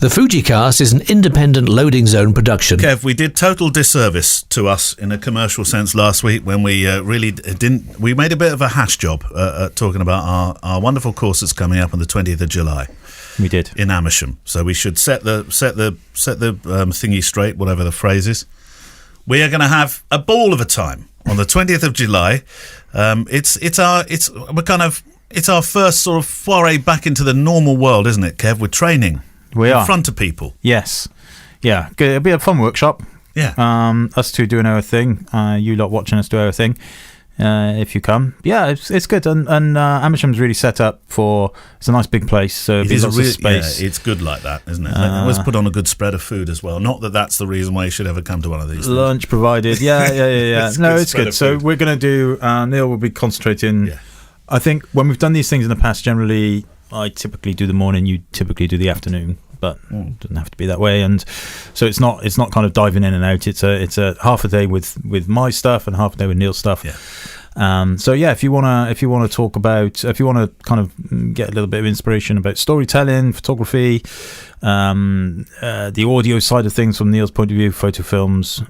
The Fujicast is an independent Loading Zone production. Kev, we did total disservice to us in a commercial sense last week when we really didn't. We made a bit of a hash job talking about our wonderful course that's coming up on the 20th of July. We did in Amersham. So we should set the thingy straight, whatever the phrase is. We are going to have a ball of a time on the 20th of July. It's our first sort of foray back into the normal world, isn't it, Kev? We're training. We are. In front of people. Yes. Yeah. It'll be a fun workshop. Yeah. Us two doing our thing. You lot watching us do our thing. If you come. Yeah, it's good. And Amersham's really set up for... It's a nice big place, so there's lots of space. Yeah, it's good like that, isn't it? They always put on a good spread of food as well. Not that that's the reason why you should ever come to one of these Lunch things. provided. Yeah. No, it's good. So we're going to do... Neil will be concentrating... Yeah. I think when we've done these things in the past, generally... I typically do the morning, you typically do the afternoon, but it doesn't have to be that way. And so it's not kind of diving in and out. It's a half a day with my stuff and half a day with Neil's stuff. Yeah. So yeah, if you want to talk about, if you want to kind of get a little bit of inspiration about storytelling, photography, the audio side of things from Neil's point of view, photo films,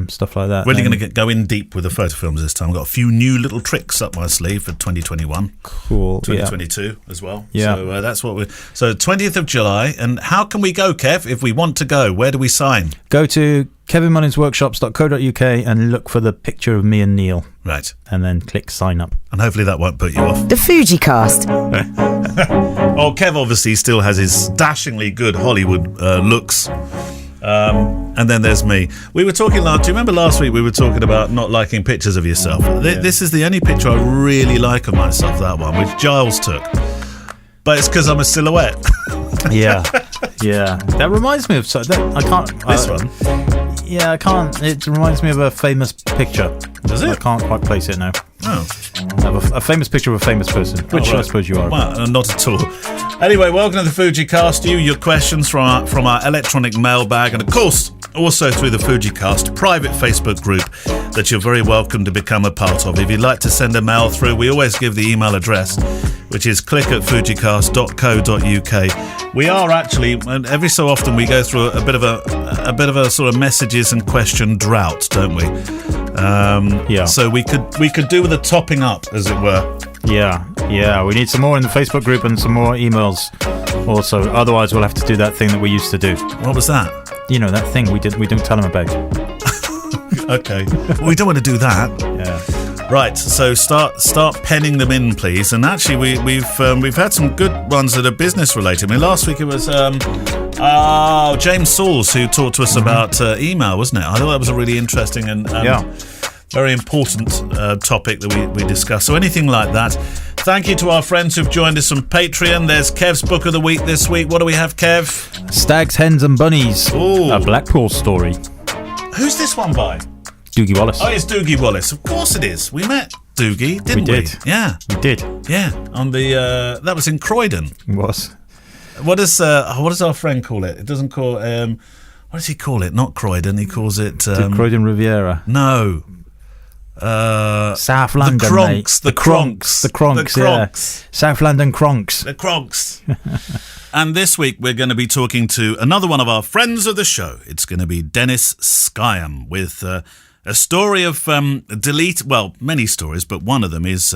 stuff like that. Really going to go in deep with the photo films this time. I've got a few new little tricks up my sleeve for 2021. Cool. 2022 as well. Yeah. So that's what we're... So 20th of July. And how can we go, Kev, if we want to go? Where do we sign? Go to kevinmullinsworkshops.co.uk and look for the picture of me and Neil. Right. And then click sign up. And hopefully that won't put you off. The Fujicast. Oh, Kev obviously still has his dashingly good Hollywood looks. And then there's me. We were talking do you remember last week we were talking about not liking pictures of yourself? This is the only picture I really like of myself, that one, which Giles took. But it's because I'm a silhouette. Yeah. That reminds me of... I can't... This one? Yeah, I can't... It reminds me of a famous picture. Does it? I can't quite place it now. Oh. A famous picture of a famous person, which I suppose you are. Well, not at all. Anyway, welcome to the Fujicast. Your questions from our electronic mailbag, and of course, also through the Fujicast private Facebook group that you're very welcome to become a part of. If you'd like to send a mail through, we always give the email address, which is click@fujicast.co.uk. We are actually, and every so often we go through a bit of a sort of messages and question drought, don't we? Yeah. So we could do with a topping up, as it were. Yeah. We need some more in the Facebook group and some more emails also. Otherwise, we'll have to do that thing that we used to do. What was that? You know, that thing we don't tell them about. Okay. We don't want to do that. Yeah. Right. So start penning them in, please. And actually, we've had some good ones that are business related. I mean, last week it was James Sauls who talked to us about email, wasn't it? I thought that was a really interesting and very important topic that we discussed. So anything like that. Thank you to our friends who've joined us on Patreon. There's Kev's Book of the Week this week. What do we have, Kev? Stags, Hens and Bunnies. Ooh. A Blackpool story. Who's this one by? Doogie Wallace. Oh, it's Doogie Wallace. Of course it is. We met Doogie, didn't we? Did. Yeah. We did. Yeah. On the that was in Croydon. It was. What does our friend call it? It doesn't call what does he call it? Not Croydon. He calls it Croydon Riviera. No. South London, the Cronks, mate. The Cronks, yeah. South London Cronks. The Cronks. And this week we're going to be talking to another one of our friends of the show. It's going to be Dennis Skye with a story of many stories, but one of them is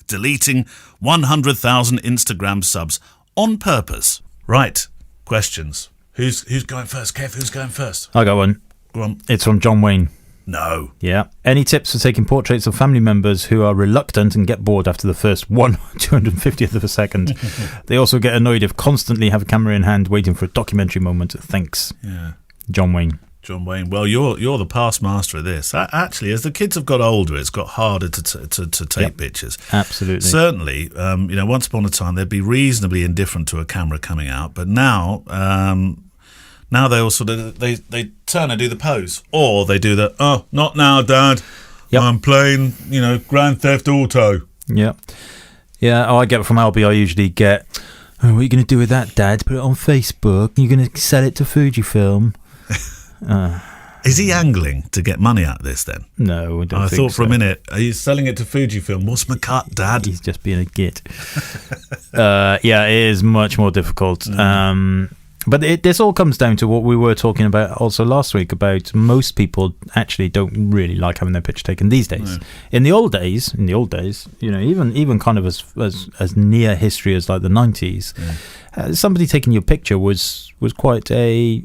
deleting 100,000 Instagram subs on purpose. Right. Questions. Who's going first, Kev? Who's going first? I got one. Go on. It's from John Wayne. No. Yeah. Any tips for taking portraits of family members who are reluctant and get bored after the first 250th of a second? They also get annoyed if constantly have a camera in hand waiting for a documentary moment. Thanks. Yeah. John Wayne. Well, you're the past master of this. Actually, as the kids have got older, it's got harder to take pictures. Absolutely. Certainly, once upon a time they'd be reasonably indifferent to a camera coming out, but now they all sort of they turn and do the pose, or they do the not now, Dad. Yep. I'm playing Grand Theft Auto. Yeah. I get it from Albie. I usually get, what are you going to do with that, Dad? Put it on Facebook. You're going to sell it to Fujifilm. Is he angling to get money out of this then? No, I don't I think thought for so. a minute, are you selling it to Fujifilm? What's my cut, Dad? He's just being a git. It is much more difficult. But this all comes down to what we were talking about also last week, about most people actually don't really like having their picture taken these days. In the old days, even kind of as near history as like the 90s, somebody taking your picture was quite a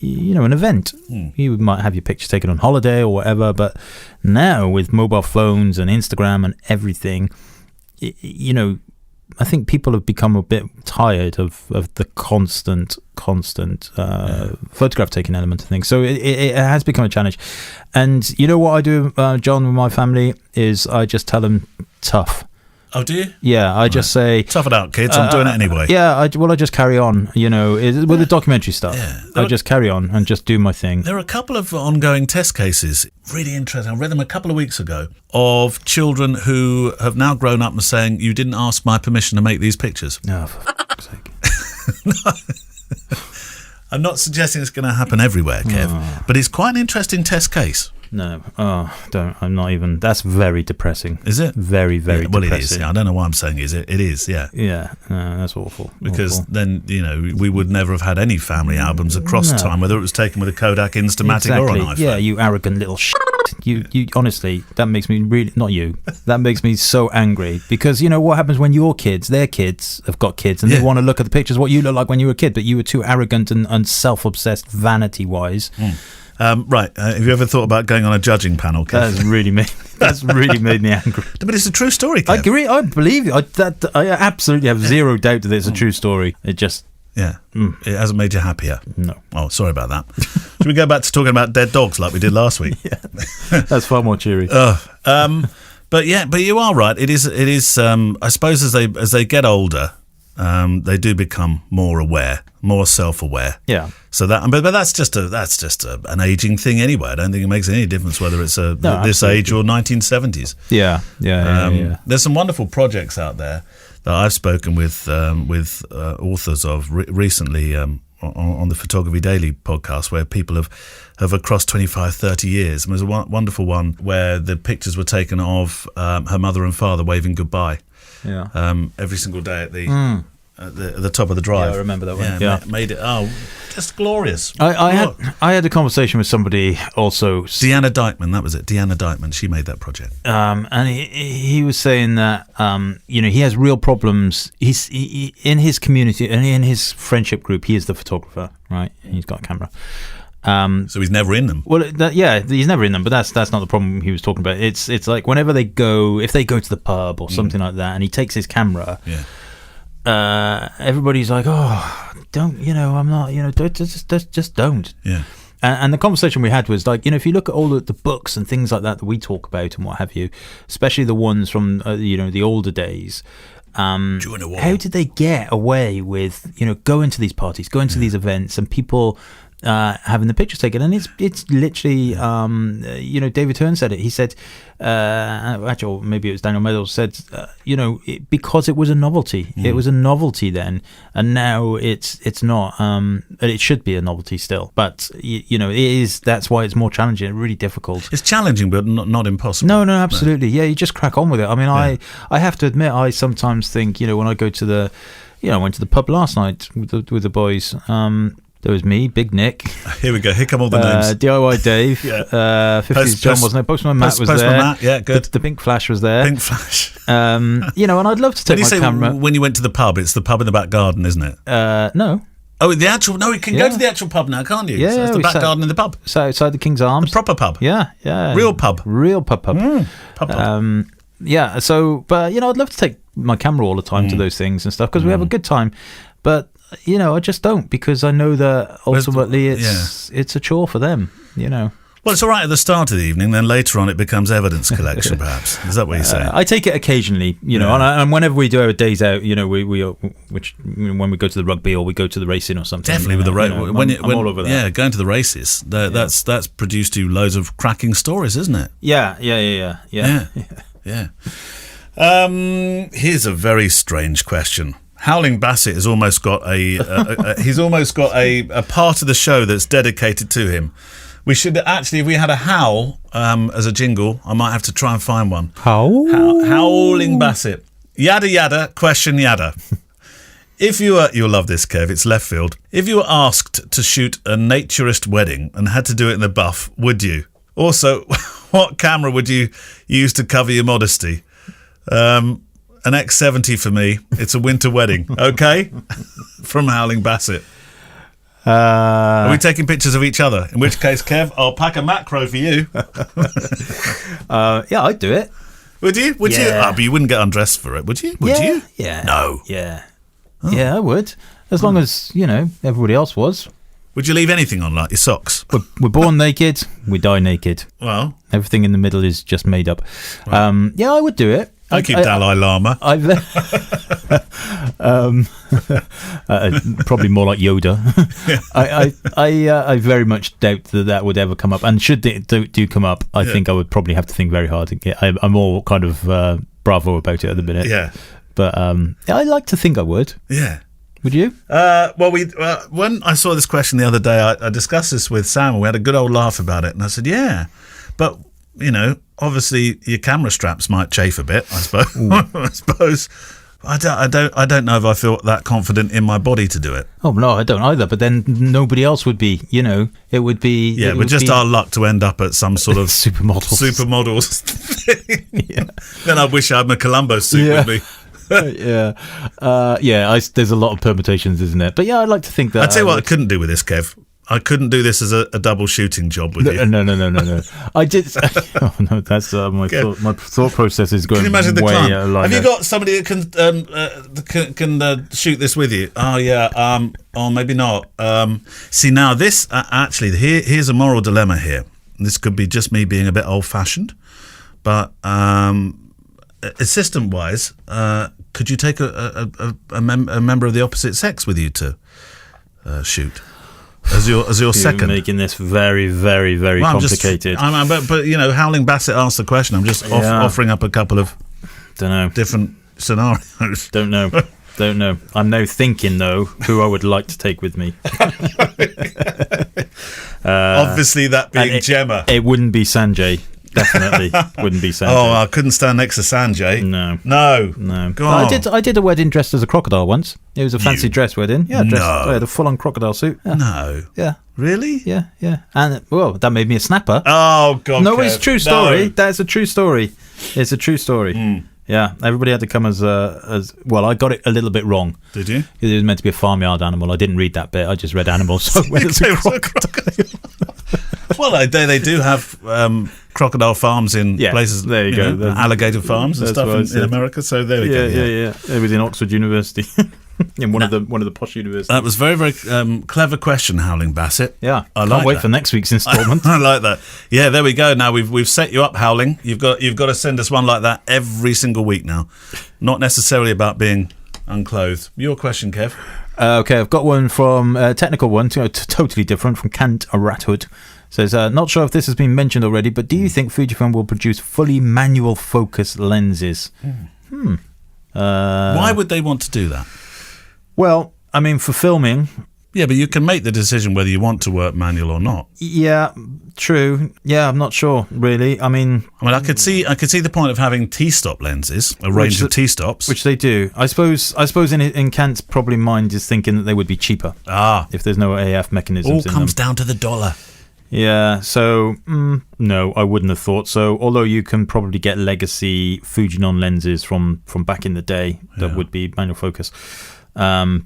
an event. You might have your picture taken on holiday or whatever, but now with mobile phones and Instagram and everything, I think people have become a bit tired of the constant photograph taking element of things. So it has become a challenge. And you know what I do, John, with my family, is I just tell them tough. Oh, do you? Yeah, I just say... Tough it out, kids. I'm doing it anyway. Yeah, I just carry on, with the documentary stuff. Yeah. I just carry on and just do my thing. There are a couple of ongoing test cases, really interesting. I read them a couple of weeks ago, of children who have now grown up and saying, you didn't ask my permission to make these pictures. No, for fuck's sake. No. I'm not suggesting it's going to happen everywhere, Kev, but it's quite an interesting test case. No, don't. I'm not even. That's very depressing. Is it? Very, very depressing. Well, it is. Yeah, I don't know why I'm saying is it. It is, yeah. Yeah, no, that's awful. Because then, we would never have had any family albums across time, whether it was taken with a Kodak Instamatic or an iPhone. Yeah, you arrogant little shit. You honestly, that makes me really, not you, that makes me so angry. Because what happens when your kids, their kids, have got kids and they want to look at the pictures, what you look like when you were a kid, but you were too arrogant and self-obsessed vanity-wise. Right. Have you ever thought about going on a judging panel, Kev? That's really made me angry. But it's a true story, Kev. I agree. I believe you. I absolutely have zero doubt that it's a true story. It just... Yeah. It hasn't made you happier? No. Oh, sorry about that. Should we go back to talking about dead dogs like we did last week? Yeah. That's far more cheery. But you are right. It is. I suppose as they get older, they do become more aware, more self-aware. Yeah. So but that's just an aging thing anyway. I don't think it makes any difference whether it's this age or 1970s. Yeah. There's some wonderful projects out there that I've spoken with authors of recently on the Photography Daily podcast, where people have across 25, 30 years. And there's a wonderful one where the pictures were taken of her mother and father waving goodbye. Yeah. Every single day at the top of the drive. Yeah, I remember that one. Yeah. Made it just glorious. I had a conversation with somebody also. Deanna Dykeman, that was it. Deanna Dykeman, she made that project. And he was saying that he has real problems. He's in his community and in his friendship group. He is the photographer, right? And he's got a camera. So he's never in them. Well, he's never in them, but that's not the problem he was talking about. It's like whenever if they go to the pub or something like that, and he takes his camera. Yeah. Everybody's like, oh, don't, I'm not, just don't. Yeah. And the conversation we had was like, if you look at all the books and things like that we talk about and what have you, especially the ones from the older days. During the war. How did they get away with going to these parties, going to these events, and people having the pictures taken? And it's literally David Hearn said it. He said actually, maybe it was Daniel Meadows said because it was a novelty. It was a novelty then, and now it's not. It should be a novelty still, but it is. That's why it's more challenging and really difficult. It's challenging, but not impossible. No, absolutely. Yeah, you just crack on with it. I mean, I have to admit, I sometimes think when I go to the I went to the pub last night with the boys. There was me, Big Nick. Here we go. Here come all the names. DIY Dave. 50s John wasn't there. Postman Matt was there. Matt, yeah, good. The Pink Flash was there. Pink Flash. And I'd love to take my camera. When you went to the pub, it's the pub in the back garden, isn't it? No. Oh, the actual... No, you can go to the actual pub now, can't you? Yeah, so it's the back garden in the pub. So outside the King's Arms. The proper pub. Yeah. Real pub. Pub. Yeah, so... But, I'd love to take my camera all the time to those things and stuff, because we have a good time. But... I just don't, because I know that ultimately it's a chore for them, Well, it's all right at the start of the evening, then later on it becomes evidence collection, perhaps. Is that what you're saying? I take it occasionally, and whenever we do our days out, when we go to the rugby or we go to the racing or something. Definitely with the race. I'm all over that. Yeah, going to the races. That's produced you loads of cracking stories, isn't it? Yeah. Here's a very strange question. Howling Bassett has almost got he's almost got a part of the show that's dedicated to him. We should actually, if we had a howl as a jingle, I might have to try and find one. Howling Bassett. Yada yada, question yada. If you were, you'll love this, Kev, it's left field. If you were asked to shoot a naturist wedding and had to do it in the buff, would you? Also, what camera would you use to cover your modesty? An X70 for me. It's a winter wedding, okay? From Howling Bassett. Are we taking pictures of each other? In which case, Kev, I'll pack a macro for you. Yeah, I'd do it. Would you? Would you? Yeah. Oh, but you wouldn't get undressed for it, would you? Would you? Yeah. No. Yeah. Oh. Yeah, I would. As long as, everybody else was. Would you leave anything on, like your socks? We're born naked, we die naked. Well, everything in the middle is just made up. Right. Yeah, I would do it. Thank you, Dalai Lama. Probably more like Yoda. Yeah. I very much doubt that would ever come up. And should it do come up, I think I would probably have to think very hard. I'm all kind of bravo about it at the minute. Yeah. But I like to think I would. Yeah. Would you? When I saw this question the other day, I discussed this with Sam, and we had a good old laugh about it. And I said, yeah, but obviously your camera straps might chafe a bit. I suppose. I suppose. I don't know if I feel that confident in my body to do it. Oh no, I don't either. But then nobody else would be. It would be. Yeah, we're just our luck to end up at some sort of supermodels thing. Yeah. Then I wish I had my Columbo suit with me. There's a lot of permutations, isn't it? But yeah, I'd like to think that. I'd tell you what I couldn't do with this, Kev. I couldn't do this as a double shooting job with you. No. I did. Oh no, that's my thought process is going. Can you imagine the way client? out of line. Have you got somebody that can shoot this with you? Oh yeah. Or maybe not. See now, this actually here's a moral dilemma here. This could be just me being a bit old-fashioned, but assistant-wise, could you take a member of the opposite sex with you to shoot? As your second, making this very, very, very complicated. But Howling Bassett asked the question. I'm just offering up a couple of different scenarios. Don't know. I'm now thinking though who I would like to take with me. Obviously, that being Gemma. It wouldn't be Sanjay. Definitely wouldn't be Sanjay. Oh, I couldn't stand next to Sanjay. No. Go on. I did a wedding dressed as a crocodile once. It was a fancy dress wedding. Yeah, I had a full-on crocodile suit. Yeah. No. Yeah. Really? Yeah. And that made me a snapper. Oh God. No, Kev. it's a true story. No. That's a true story. It's a true story. Mm. Yeah, everybody had to come as well. I got it a little bit wrong. Did you? It was meant to be a farmyard animal. I didn't read that bit. I just read animals. So when it's a crocodile. Well, they do have crocodile farms in places. There you go. Alligator farms and stuff in America. So there we go. Yeah. It was in Oxford University, in one of the posh universities. That was very, very clever question, Howling Bassett. Yeah, I can't like wait that. for next week's instalment. I like that. Yeah, there we go. Now we've set you up, Howling. You've got to send us one like that every single week now. Not necessarily about being unclothed. Your question, Kev. Okay, I've got one from a technical one, totally different, from Kant Rathood. Says, not sure if this has been mentioned already, but do you think Fujifilm will produce fully manual focus lenses? Why would they want to do that? Well, I mean, for filming. Yeah, but you can make the decision whether you want to work manual or not. Yeah, true. Yeah, I'm not sure, really. I mean, I could see the point of having T-stop lenses, a range of T-stops. Which they do. I suppose in Kant's probably mind is thinking that they would be cheaper. If there's no AF mechanisms in them. All comes down to the dollar. Yeah, so no, I wouldn't have thought so. Although you can probably get legacy Fujinon lenses from back in the day that would be manual focus. Doubt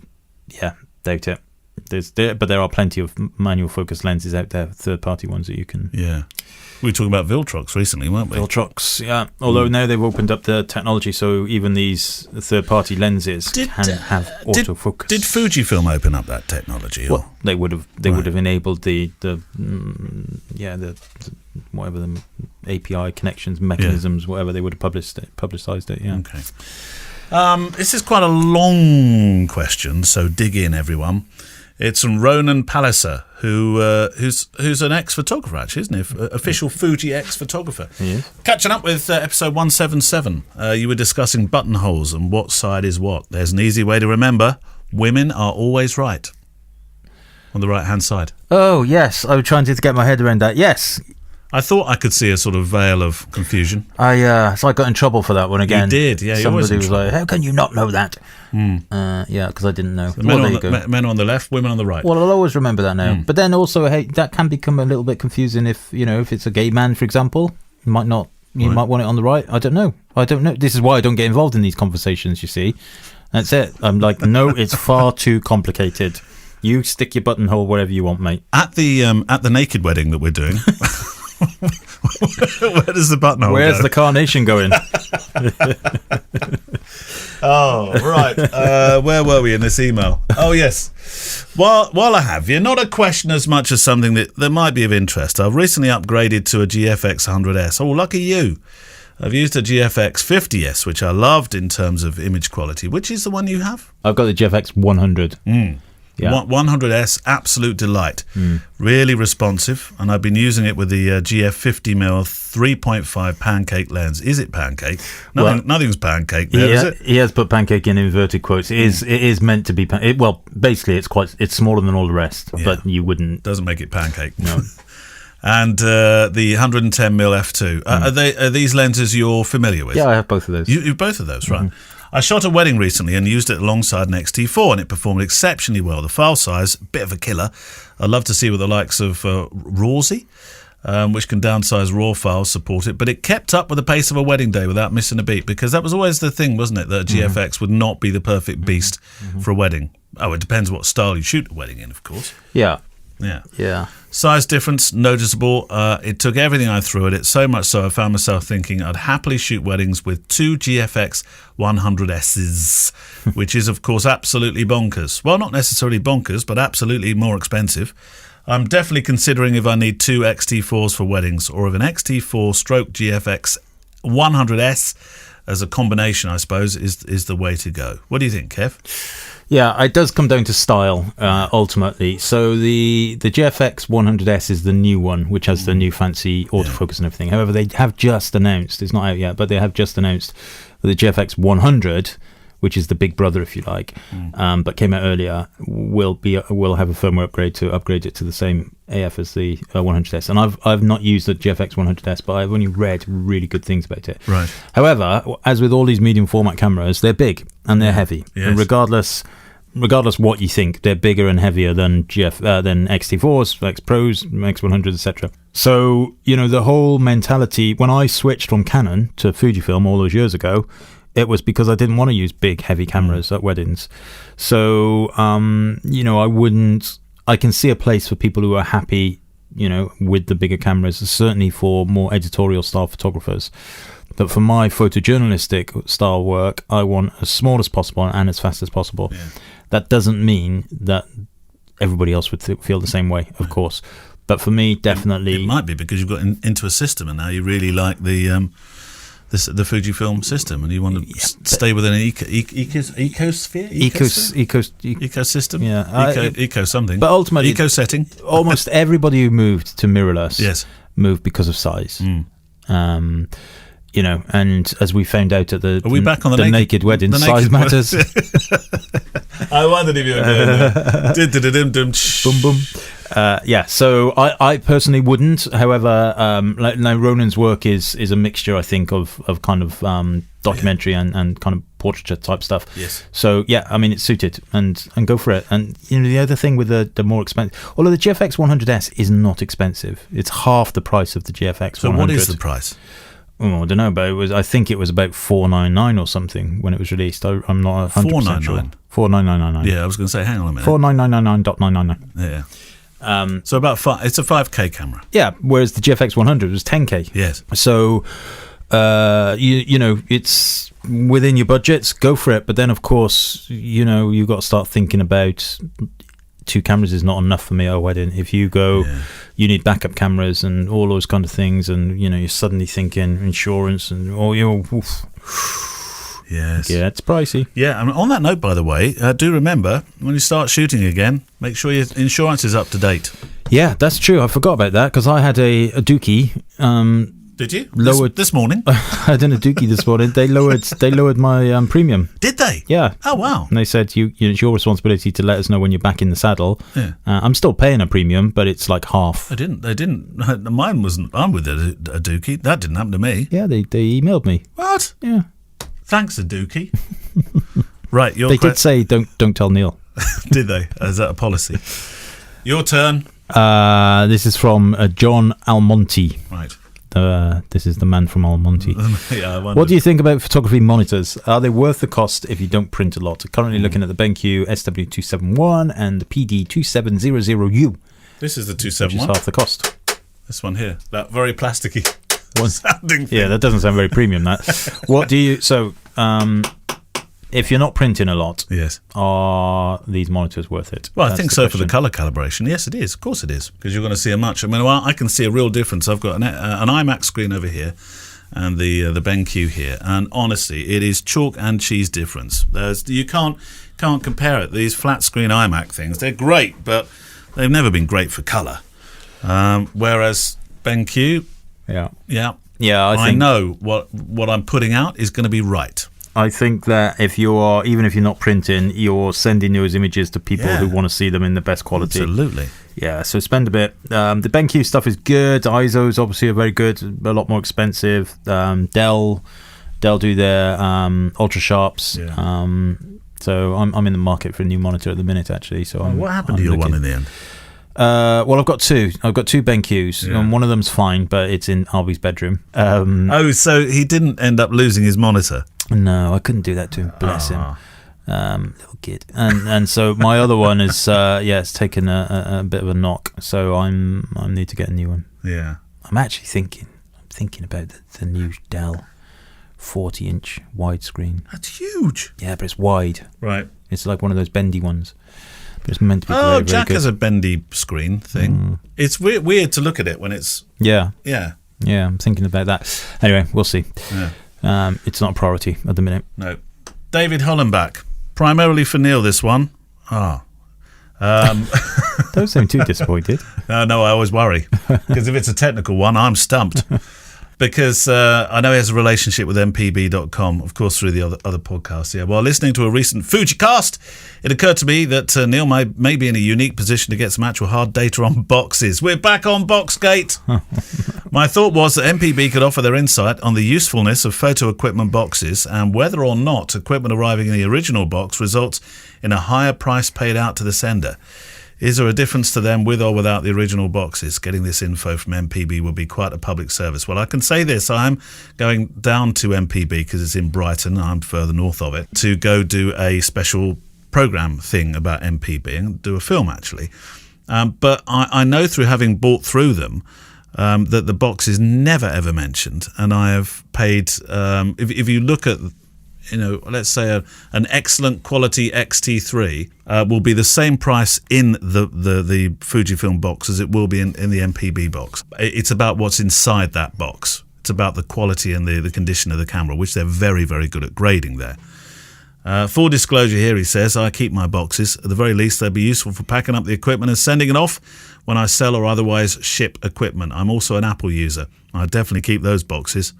it. But there are plenty of manual focus lenses out there, third-party ones that you can. Yeah, we were talking about Viltrox recently, weren't we? Viltrox, yeah. Although now they've opened up the technology, so even these third-party lenses can have autofocus. Did Fujifilm open up that technology? Well, they would have. They would have enabled the whatever the API connections mechanisms, whatever they would have publicized it. Yeah. Okay. This is quite a long question, so dig in, everyone. It's from Ronan Palliser, who's an ex-photographer, actually, isn't he? Official Fuji ex-photographer. Yeah. Catching up with episode 177, you were discussing buttonholes and what side is what. There's an easy way to remember. Women are always right. On the right-hand side. Oh, yes. I was trying to get my head around that. Yes. I thought I could see a sort of veil of confusion. So I got in trouble for that one again. You did, yeah. Somebody was like, "How can you not know that?" Because I didn't know. The men on the left, women on the right. Well, I'll always remember that now. But then also, that can become a little bit confusing if it's a gay man, for example. You might not. You might want it on the right. I don't know. This is why I don't get involved in these conversations. You see, that's it. I'm like, no, it's far too complicated. You stick your buttonhole wherever you want, mate. At the naked wedding that we're doing. Where does the buttonhole go? Where's the carnation going? Oh, right. Where were we in this email? Oh, yes. While I have you, not a question as much as something that might be of interest. I've recently upgraded to a GFX 100S. Oh, lucky you. I've used a GFX 50S, which I loved in terms of image quality. Which is the one you have? I've got the GFX 100. Yeah. 100S, absolute delight. Really responsive, and I've been using it with the GF 50mm 3.5 pancake lens. Is it pancake? Nothing's pancake there, is it? He has put pancake in inverted quotes. It is meant to be. Basically, it's smaller than all the rest, but you wouldn't. Doesn't make it pancake. No. And the 110mm f2. Are these lenses you're familiar with? Yeah, I have both of those. You have both of those, right? I shot a wedding recently and used it alongside an X-T4, and it performed exceptionally well. The file size, a bit of a killer. I'd love to see what the likes of Rawsy, which can downsize RAW files, support it, but it kept up with the pace of a wedding day without missing a beat, because that was always the thing, wasn't it, that a GFX would not be the perfect beast for a wedding. Oh, it depends what style you shoot a wedding in, of course. Yeah. Yeah. Size difference noticeable. It took everything I threw at it, so much so I found myself thinking I'd happily shoot weddings with 2 GFX 100Ss, which is, of course, absolutely bonkers. Well, not necessarily bonkers, but absolutely more expensive. I'm definitely considering if I need 2 X-T4s for weddings, or if an X-T4 stroke GFX 100S as a combination, I suppose, is the way to go. What do you think, Kev? Yeah, it does come down to style, ultimately. So the GFX 100S is the new one, which has the new fancy autofocus and everything. However, they have just announced, it's not out yet, but they have just announced that the GFX 100, which is the big brother, if you like, but came out earlier, will have a firmware upgrade to upgrade it to the same AF as the 100S. And I've not used the GFX 100S, but I've only read really good things about it. Right. However, as with all these medium format cameras, they're big and they're heavy. Yes. And regardless what you think, they're bigger and heavier than than X-T4s, X Pros, X100s, etc. So the whole mentality when I switched from Canon to Fujifilm all those years ago, it was because I didn't want to use big, heavy cameras at weddings. So, I can see a place for people who are happy, with the bigger cameras, certainly for more editorial style photographers. But for my photojournalistic style work, I want as small as possible and as fast as possible. Yeah. That doesn't mean that everybody else would feel the same way, of course. But for me, definitely... It might be because you've got into a system and now you really like the Fujifilm system, and you want to stay within an ecosystem. Eco something. But ultimately, eco setting. Almost everybody who moved to mirrorless, moved because of size. And as we found out at the Are we back on the naked wedding, size matters. I wondered if you were doing boom boom. So I personally wouldn't. However, now Ronan's work is a mixture, I think, of kind of documentary and kind of portraiture type stuff. Yes. So it's suited and go for it. And the other thing with the more expensive, although the GFX 100S is not expensive, it's half the price of the GFX 100. So what is the price? Oh, I don't know, but I think it was about $499 or something when it was released. I'm not 100% sure. $499. Yeah, I was going to say, hang on a minute. $499.999. Yeah. So it's a 5K camera. Yeah, whereas the GFX 100 was 10K. Yes. So, it's within your budgets, go for it. But then, of course, you've got to start thinking about 2 cameras is not enough for me at a wedding. If you go, you need backup cameras and all those kind of things, and you're suddenly thinking insurance and yes, yeah, it's pricey. Yeah, and on that note, by the way, do remember when you start shooting again, make sure your insurance is up to date. Yeah, that's true. I forgot about that because I had a Dookie Did you? Lowered this morning? I done a dookie this morning. They lowered my premium. Did they? Yeah. Oh wow. And they said it's your responsibility to let us know when you're back in the saddle. Yeah. I'm still paying a premium, but it's like half. They didn't. Mine wasn't. I'm with a dookie. That didn't happen to me. Yeah, they emailed me. What? Yeah. Thanks, a dookie. Right, They did say don't tell Neil. Did they? Is that a policy? Your turn. This is from John Almonte. Right. This is the man from Almonte. Yeah, I wondered. What do you think about photography monitors? Are they worth the cost if you don't print a lot? Currently looking at the BenQ SW271 and the PD2700U. This is the Which is 271. half the cost. This one here. That very plasticky sounding thing. Yeah, that doesn't sound very premium, that. What do you... So, if you're not printing a lot, Yes. are these monitors worth it? Well, I That's think the so for the question. colour calibration. Yes, it is. Of course it is. Because you're going to see a much... I mean, well, I can see a real difference. I've got an iMac screen over here and the BenQ here. And honestly, it is chalk and cheese difference. You can't compare it. These flat screen iMac things, they're great, but they've never been great for colour. Whereas BenQ, Yeah. yeah, I think, know what I'm putting out is going to be right. I think that even if you're not printing, you're sending those images to people who want to see them in the best quality. Absolutely. Yeah, so spend a bit. The BenQ stuff is good. ISOs obviously are very good, a lot more expensive. Dell do their ultra sharps. Yeah. So I'm in the market for a new monitor at the minute, actually. So What happened to your one in the end? Well, I've got two. I've got two BenQs, and one of them's fine, but it's in Harvey's bedroom. So he didn't end up losing his monitor. No, I couldn't do that to him. Bless him. Little kid. And so my other one is it's taken a bit of a knock. So I need to get a new one. Yeah. I'm actually thinking about the new Dell 40-inch widescreen. That's huge. Yeah, but it's wide. Right. It's like one of those bendy ones. But it's meant to be very, very Jack good. has a bendy screen thing. It's weird to look at it when it's... Yeah, Yeah. I'm thinking about that. Anyway, we'll see. Yeah. It's not a priority at the minute. No. David Hollenbach. Primarily for Neil, this one. Don't seem too disappointed. No, I always worry. Because if it's a technical one, I'm stumped. Because I know he has a relationship with mpb.com, of course, through the other podcasts. Yeah. While listening to a recent Fujicast, it occurred to me that Neil may be in a unique position to get some actual hard data on boxes. We're back on Boxgate. My thought was that MPB could offer their insight on the usefulness of photo equipment boxes and whether or not equipment arriving in the original box results in a higher price paid out to the sender. Is there a difference to them with or without the original boxes? Getting this info from MPB would be quite a public service. Well, I can say this. I'm going down to MPB because it's in Brighton. I'm further north of it to go do a special program thing about MPB and do a film, actually. But I know through having bought through them that the box is never, ever mentioned. And I have paid, if you look at... let's say an excellent quality XT3 will be the same price in the Fujifilm box as it will be in the MPB box. It's about what's inside that box. It's about the quality and the condition of the camera, which they're very, very good at grading there. Full disclosure here, he says, I keep my boxes. At the very least, they'd be useful for packing up the equipment and sending it off when I sell or otherwise ship equipment. I'm also an Apple user. I definitely keep those boxes.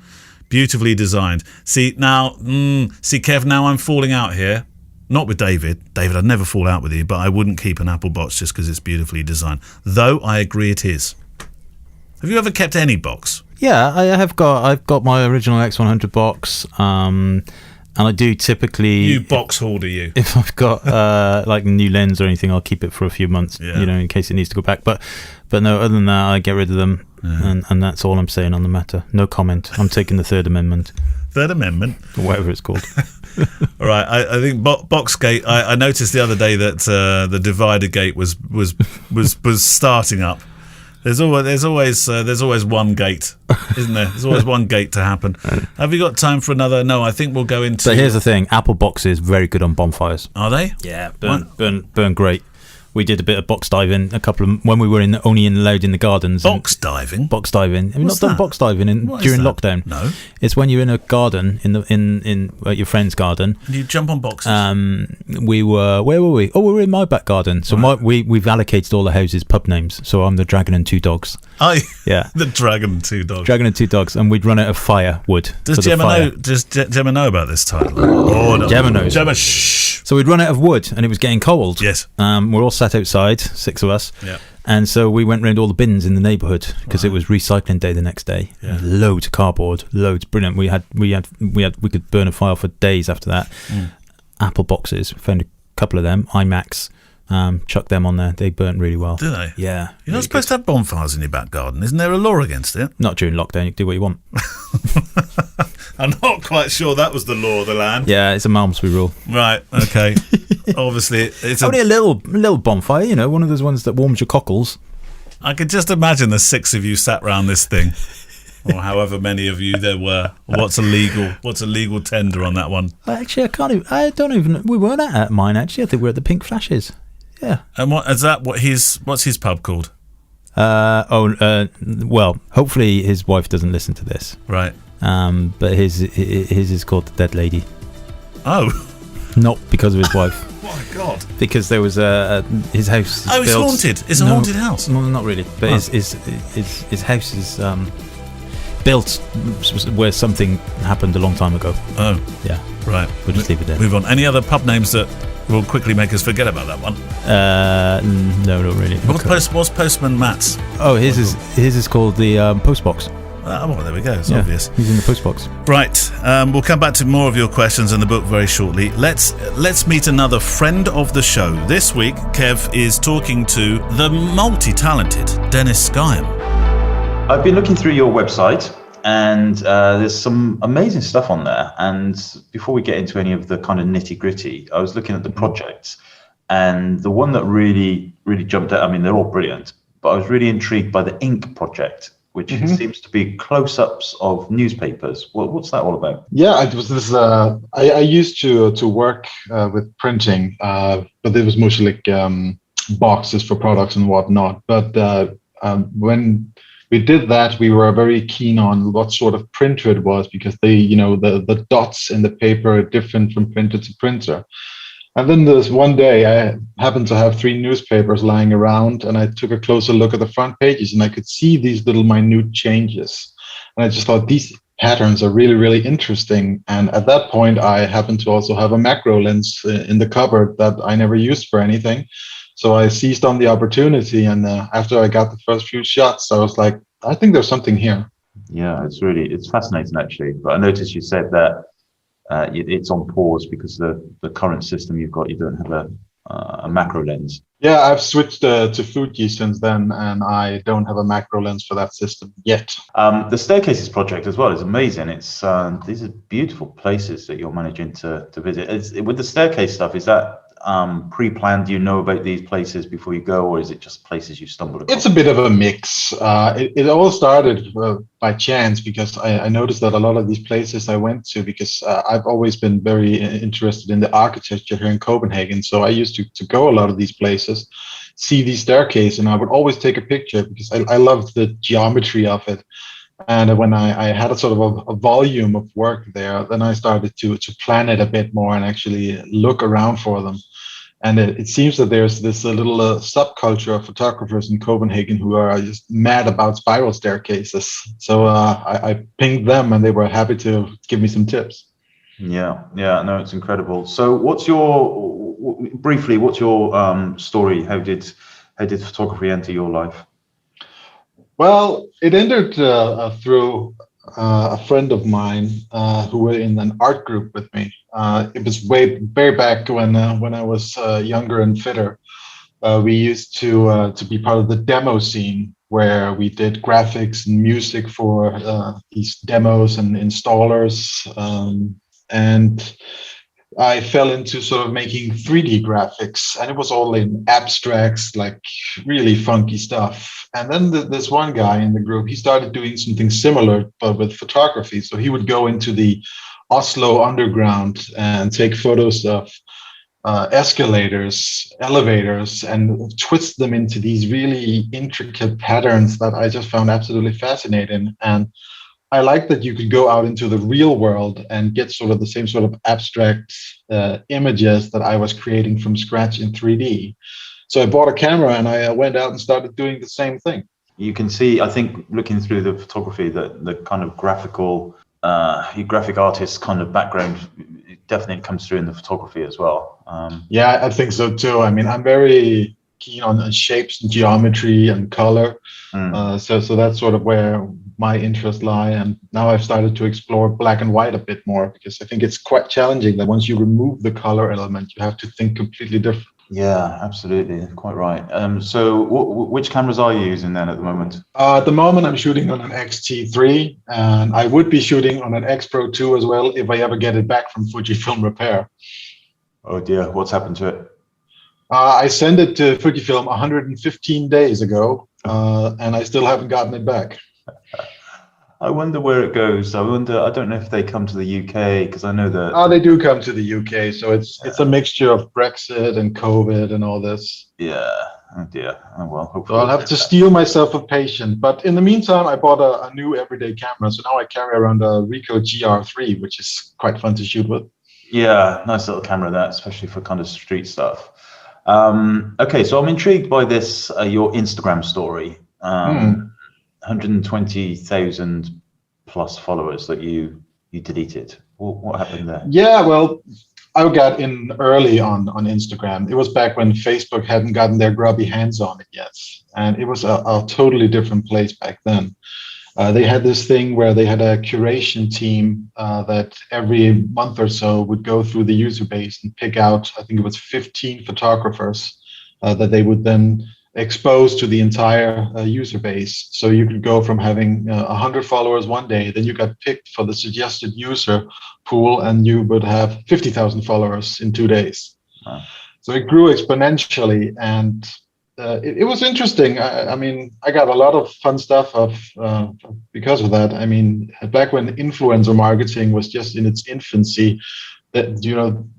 Beautifully designed. See, Kev, now I'm falling out here. Not with David. David, I'd never fall out with you, but I wouldn't keep an Apple box just because it's beautifully designed. Though I agree it is. Have you ever kept any box? Yeah, I've got my original X100 box, and I do typically... You box hoarder, you. If I've got like a new lens or anything, I'll keep it for a few months, in case it needs to go back. But no, other than that, I get rid of them. Yeah. And that's all I'm saying on the matter. No comment. I'm taking the Third Amendment. Third Amendment? Or whatever it's called. All right. I think Boxgate, I noticed the other day that the Divider Gate was starting up. There's always one gate, isn't there? There's always one gate to happen. Have you got time for another? No, I think we'll go into... But here's the thing. Apple boxes very good on bonfires. Are they? Yeah. Burn great. We did a bit of box diving when we were only allowed in the gardens. Box diving. Have you not done box diving during lockdown? No. It's when you're in a garden in your friend's garden. And you jump on boxes. Where were we? Oh, we were in my back garden. So right. we've allocated all the houses pub names. So I'm the Dragon and Two Dogs. Oh, Yeah. the Dragon and Two Dogs. Dragon and Two Dogs, and we'd run out of firewood. Does Gemma know about this title? Oh, no. Gemma knows. Gemma, shh. So we'd run out of wood, and it was getting cold. Yes. We're all sat outside, 6 of us. Yeah. And so we went round all the bins in the neighbourhood because it was recycling day the next day. Yeah. Loads of cardboard, loads, brilliant. We could burn a fire for days after that. Apple boxes, found a couple of them, iMacs, chucked them on there. They burnt really well. Do they? Yeah. You're not supposed to have bonfires in your back garden. Isn't there a law against it? Not during lockdown. You can do what you want. I'm not quite sure that was the law of the land. Yeah, it's a Malmesbury rule. Right. Okay. Obviously, it's only a little bonfire. You know, one of those ones that warms your cockles. I could just imagine the 6 of you sat round this thing, or however many of you there were. What's a legal tender on that one? Actually, I don't even. We weren't at mine. Actually, I think we were at the Pink Flashes. Yeah. And what is that? What's his pub called? Well, hopefully his wife doesn't listen to this. Right. But his is called the Dead Lady. Oh. Not because of his wife. My God. Because there was his house. Oh, it's built, haunted. It's a haunted house. No, not really. But his house is built where something happened a long time ago. Oh. Yeah. Right. We'll just leave it there. Move on. Any other pub names that will quickly make us forget about that one? No, not really. What's Postman Matt's? Oh, his is called the Postbox. Well, there we go. It's obvious. He's in the postbox. Right. We'll come back to more of your questions in the book very shortly. Let's meet another friend of the show. This week, Kev is talking to the multi-talented Dennis Skye. I've been looking through your website, and there's some amazing stuff on there. And before we get into any of the kind of nitty-gritty, I was looking at the projects, and the one that really, really jumped out, I mean, they're all brilliant, but I was really intrigued by the ink project, which seems to be close-ups of newspapers. What's that all about? Yeah, it was this. I used to work with printing, but it was mostly like boxes for products and whatnot. But when we did that, we were very keen on what sort of printer it was, because the dots in the paper are different from printer to printer. And then there's one day I happened to have 3 newspapers lying around, and I took a closer look at the front pages, and I could see these little minute changes. And I just thought these patterns are really, really interesting. And at that point, I happened to also have a macro lens in the cupboard that I never used for anything. So I seized on the opportunity. And after I got the first few shots, I was like, I think there's something here. Yeah, it's fascinating, actually. But I noticed you said that it's on pause because the current system you've got, you don't have a macro lens. Yeah, I've switched to Fuji since then, and I don't have a macro lens for that system yet. The Staircases project as well is amazing. It's these are beautiful places that you're managing to visit. With the staircase stuff, is that pre-planned? Do you know about these places before you go, or is it just places you stumbled across? It's a bit of a mix. It all started by chance, because I noticed that a lot of these places I went to, because I've always been very interested in the architecture here in Copenhagen. So I used to go a lot of these places, see these staircases, and I would always take a picture because I loved the geometry of it. And when I had a sort of a volume of work there, then I started to plan it a bit more and actually look around for them. And it seems that there's this little subculture of photographers in Copenhagen who are just mad about spiral staircases. So I pinged them, and they were happy to give me some tips. Yeah, no, it's incredible. So what's your story? How did photography enter your life? Well, it entered through a friend of mine who were in an art group with me. It was way back when I was younger and fitter. We used to be part of the demo scene, where we did graphics and music for these demos and installers. And I fell into sort of making 3D graphics, and it was all in abstracts, like really funky stuff. And then this one guy in the group, he started doing something similar, but with photography. So he would go into the Oslo underground and take photos of escalators, elevators, and twist them into these really intricate patterns that I just found absolutely fascinating. And I like that you could go out into the real world and get sort of the same sort of abstract images that I was creating from scratch in 3D. So I bought a camera, and I went out and started doing the same thing. You can see, I think, looking through the photography, that the kind of graphic artist kind of background definitely comes through in the photography as well. Yeah, I think so too. I mean, I'm very keen on shapes and geometry and color. So that's sort of where my interests lie. And now I've started to explore black and white a bit more, because I think it's quite challenging that once you remove the color element, you have to think completely different. Yeah, absolutely. Quite right. So which cameras are you using then at the moment? At the moment, I'm shooting on an X-T3, and I would be shooting on an X Pro 2 as well if I ever get it back from Fujifilm repair. Oh dear, what's happened to it? I sent it to Fujifilm 115 days ago, and I still haven't gotten it back. I wonder where it goes. I don't know if they come to the UK, because I know that. Oh, they do come to the UK, so it's a mixture of Brexit and COVID and all this. Yeah. Oh dear. Oh well. Hopefully. So I'll have to steel myself of patience. But in the meantime, I bought a new everyday camera, so now I carry around a Ricoh GR3, which is quite fun to shoot with. Yeah, nice little camera, that, especially for kind of street stuff. Okay, so I'm intrigued by this, your Instagram story. 120,000 plus followers that you deleted. What happened there? Yeah, well, I got in early on Instagram. It was back when Facebook hadn't gotten their grubby hands on it yet. And it was a totally different place back then. They had this thing where they had a curation team that every month or so would go through the user base and pick out, I think it was 15 photographers that they would then expose to the entire user base. So you could go from having 100 followers one day, then you got picked for the suggested user pool, and you would have 50,000 followers in 2 days. Wow. So it grew exponentially, and it was interesting. I mean, I got a lot of fun stuff because of that. I mean, back when influencer marketing was just in its infancy, that, you know,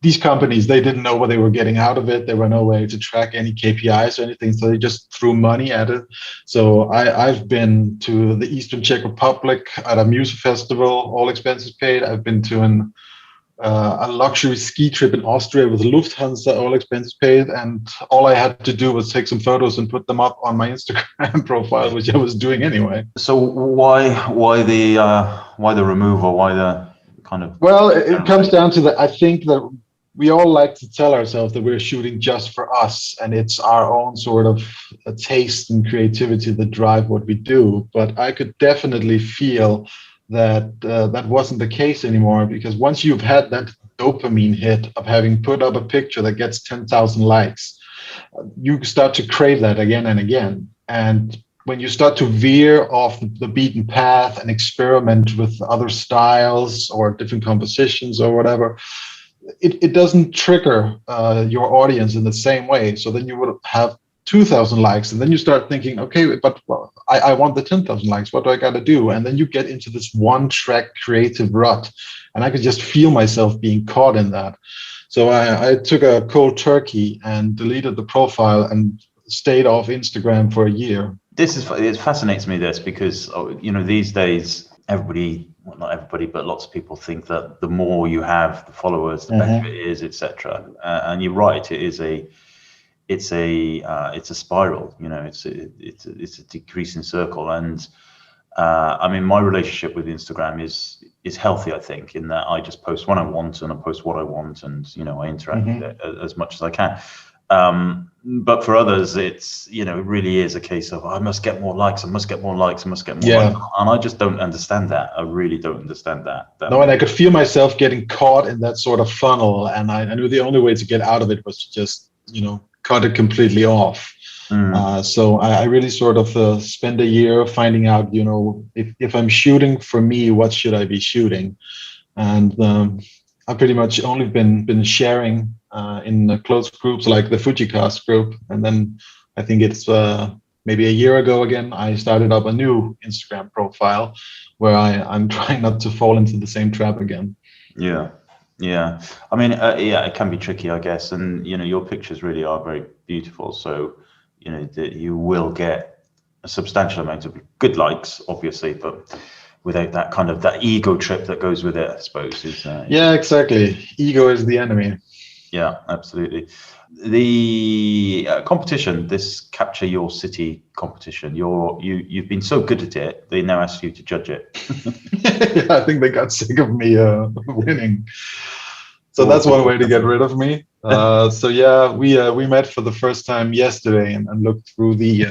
these companies, they didn't know what they were getting out of it. There were no way to track any KPIs or anything, so they just threw money at it. So I've been to the Eastern Czech Republic at a music festival, all expenses paid. I've been to a luxury ski trip in Austria with Lufthansa, all expenses paid, and all I had to do was take some photos and put them up on my Instagram profile, which I was doing anyway. So why the removal? Why the kind of? Well, it comes down to that. I think that we all like to tell ourselves that we're shooting just for us, and it's our own sort of taste and creativity that drive what we do. But I could definitely feel that that wasn't the case anymore, because once you've had that dopamine hit of having put up a picture that gets 10,000 likes, you start to crave that again and again. And when you start to veer off the beaten path and experiment with other styles or different compositions or whatever, it doesn't trigger your audience in the same way. So then you would have 2,000 likes, and then you start thinking, okay, but well, I want the 10,000 likes. What do I got to do? And then you get into this one-track creative rut, and I could just feel myself being caught in that. So I took a cold turkey and deleted the profile and stayed off Instagram for a year. It fascinates me, this, because, you know, these days everybody, well, not everybody, but lots of people think that the more you have, the followers, the better it is, etc. And you're right, it's a spiral. You know, it's a decreasing circle. And I mean, my relationship with Instagram is healthy, I think, in that I just post when I want, and I post what I want, and, you know, I interact with it as much as I can. But for others, it's, you know, it really is a case of, I must get more likes, I must get more likes, I must get more likes. And I just don't understand that. I really don't understand that. No, and I could feel myself getting caught in that sort of funnel, and I knew the only way to get out of it was to just, you know, cut it completely off. So I really sort of spend a year finding out, you know, if I'm shooting for me, what should I be shooting? And I've pretty much only been sharing in close groups like the Fujicast group. And then I think it's maybe a year ago again, I started up a new Instagram profile where I'm trying not to fall into the same trap again. Yeah, I mean, yeah, it can be tricky, I guess. And, you know, your pictures really are very beautiful. So, you know, you will get a substantial amount of good likes, obviously, but without that kind of that ego trip that goes with it, I suppose. Yeah, exactly. Ego is the enemy. Yeah, absolutely. The competition, this Capture Your City competition, you've been so good at it, they now ask you to judge it. Yeah, I think they got sick of me winning. So that's one way to get rid of me. So yeah, we met for the first time yesterday and looked through the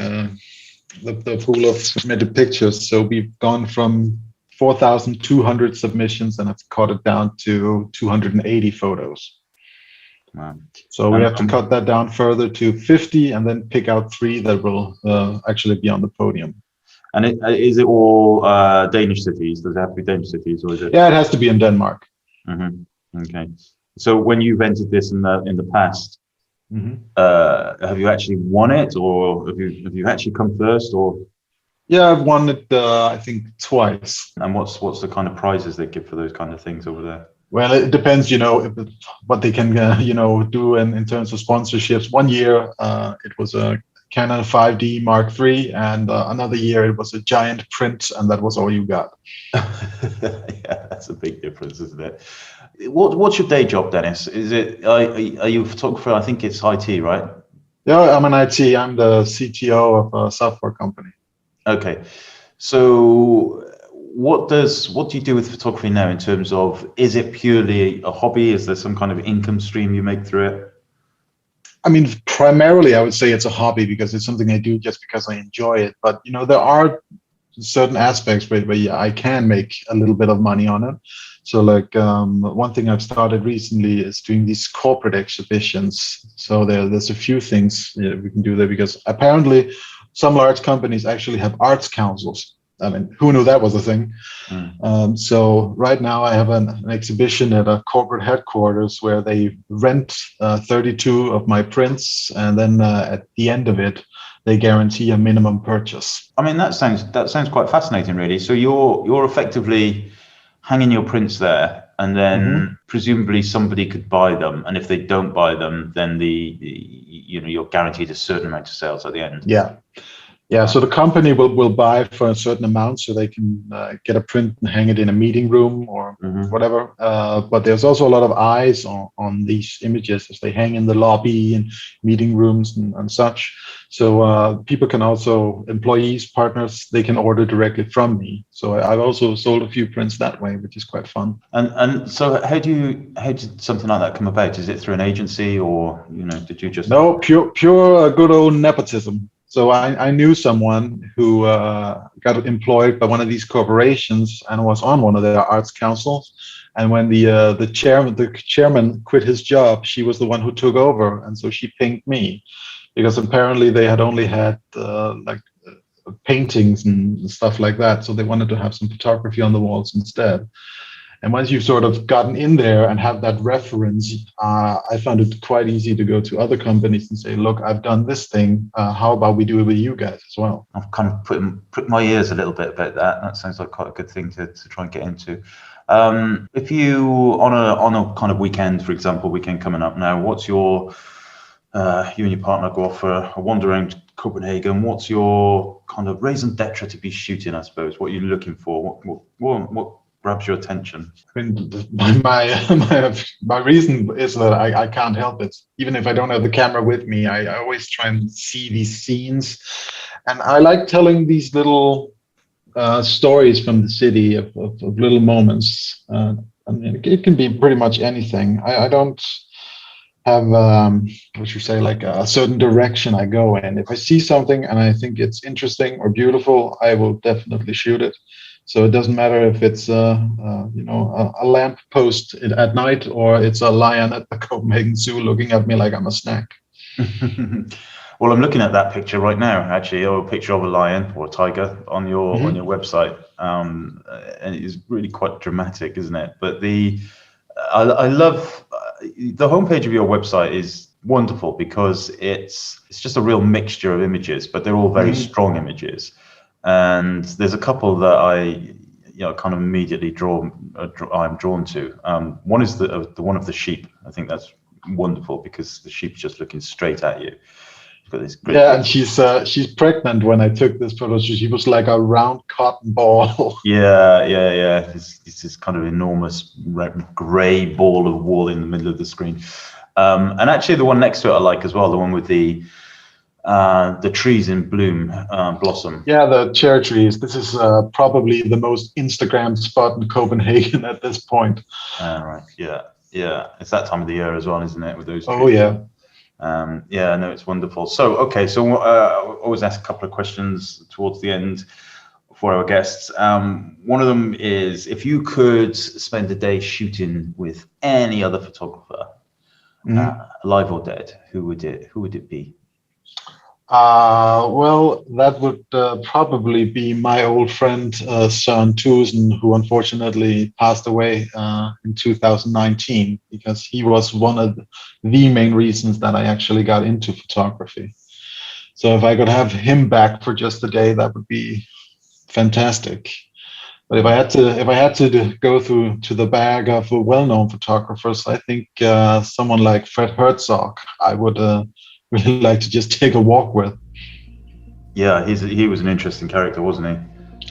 pool of submitted pictures. So we've gone from 4,200 submissions, and I've cut it down to 280 photos. Wow. So we have to cut that down further to 50, and then pick out 3 that will actually be on the podium. And is it all Danish cities? Does it have to be Danish cities, or is it? Yeah, it has to be in Denmark. Mm-hmm. Okay. So when you've entered this in the past, have you actually won it, or have you actually come first, or? Yeah, I've won it, I think, twice. And what's the kind of prizes they give for those kind of things over there? Well, it depends, what they can, do in terms of sponsorships. One year, it was a Canon 5D Mark III, and another year it was a giant print, and that was all you got. Yeah, that's a big difference, isn't it? What's your day job, Dennis? Is it are you a photographer? I think it's IT, right? Yeah, I'm an IT. I'm the CTO of a software company. Okay, so what do you do with photography now in terms of, is it purely a hobby? Is there some kind of income stream you make through it? I mean, primarily I would say it's a hobby because it's something I do just because I enjoy it. But, there are certain aspects where I can make a little bit of money on it. So like one thing I've started recently is doing these corporate exhibitions. So there's a few things we can do there, because apparently some large companies actually have arts councils. I mean, who knew that was a thing? So right now I have an exhibition at a corporate headquarters where they rent 32 of my prints, and then at the end of it, they guarantee a minimum purchase. I mean, that sounds quite fascinating, really. So you're effectively hanging your prints there, and then presumably somebody could buy them, and if they don't buy them, then you're guaranteed a certain amount of sales at the end. Yeah, so the company will buy for a certain amount, so they can get a print and hang it in a meeting room or whatever. But there's also a lot of eyes on these images as they hang in the lobby and meeting rooms and such. So people can also, employees, partners, they can order directly from me. So I've also sold a few prints that way, which is quite fun. And so how did something like that come about? Is it through an agency, or did you just? No, pure good old nepotism. So I knew someone who got employed by one of these corporations and was on one of their arts councils. And when the chairman quit his job, she was the one who took over, and so she pinged me, because apparently they had only had paintings and stuff like that. So they wanted to have some photography on the walls instead. And once you've sort of gotten in there and have that reference, I found it quite easy to go to other companies and say, look, I've done this thing. How about we do it with you guys as well? I've kind of put my ears a little bit about that. That sounds like quite a good thing to try and get into. If you, on a kind of weekend, for example, weekend coming up now, what's your, you and your partner go off for a wander around Copenhagen. What's your kind of raison d'etre to be shooting, I suppose? What are you looking for? What grabs your attention? I mean, my reason is that I can't help it. Even if I don't have the camera with me, I always try and see these scenes, and I like telling these little stories from the city of little moments. I mean, it can be pretty much anything. I don't have what you say, like a certain direction I go in. If I see something and I think it's interesting or beautiful, I will definitely shoot it. So it doesn't matter if it's a lamp post at night, or it's a lion at the Copenhagen Zoo looking at me like I'm a snack. Well, I'm looking at that picture right now, actually, a picture of a lion or a tiger on your website, and it is really quite dramatic, isn't it? But I love the homepage of your website is wonderful, because it's just a real mixture of images, but they're all very strong images. And there's a couple that I kind of immediately I'm drawn to. One is the one of the sheep. I think that's wonderful, because the sheep's just looking straight at you. Got this great and she's pregnant when I took this photo. She was like a round cotton ball. Yeah. It's this kind of enormous gray ball of wool in the middle of the screen. And actually, the one next to it I like as well. The one with the trees in bloom, blossom. Yeah, the cherry trees. This is probably the most Instagram spot in Copenhagen at this point. Right. Yeah. It's that time of the year as well, isn't it? With those trees. Oh yeah. No, it's wonderful. So, okay, so I always ask a couple of questions towards the end for our guests. One of them is, if you could spend a day shooting with any other photographer, alive or dead, who would it be? Well, that would probably be my old friend Søren Thusen, who unfortunately passed away in 2019, because he was one of the main reasons that I actually got into photography. So if I could have him back for just a day, that would be fantastic. But if I had to go to the bag of well-known photographers, I think someone like Fred Herzog, I would really like to just take a walk with. Yeah, he was an interesting character, wasn't he?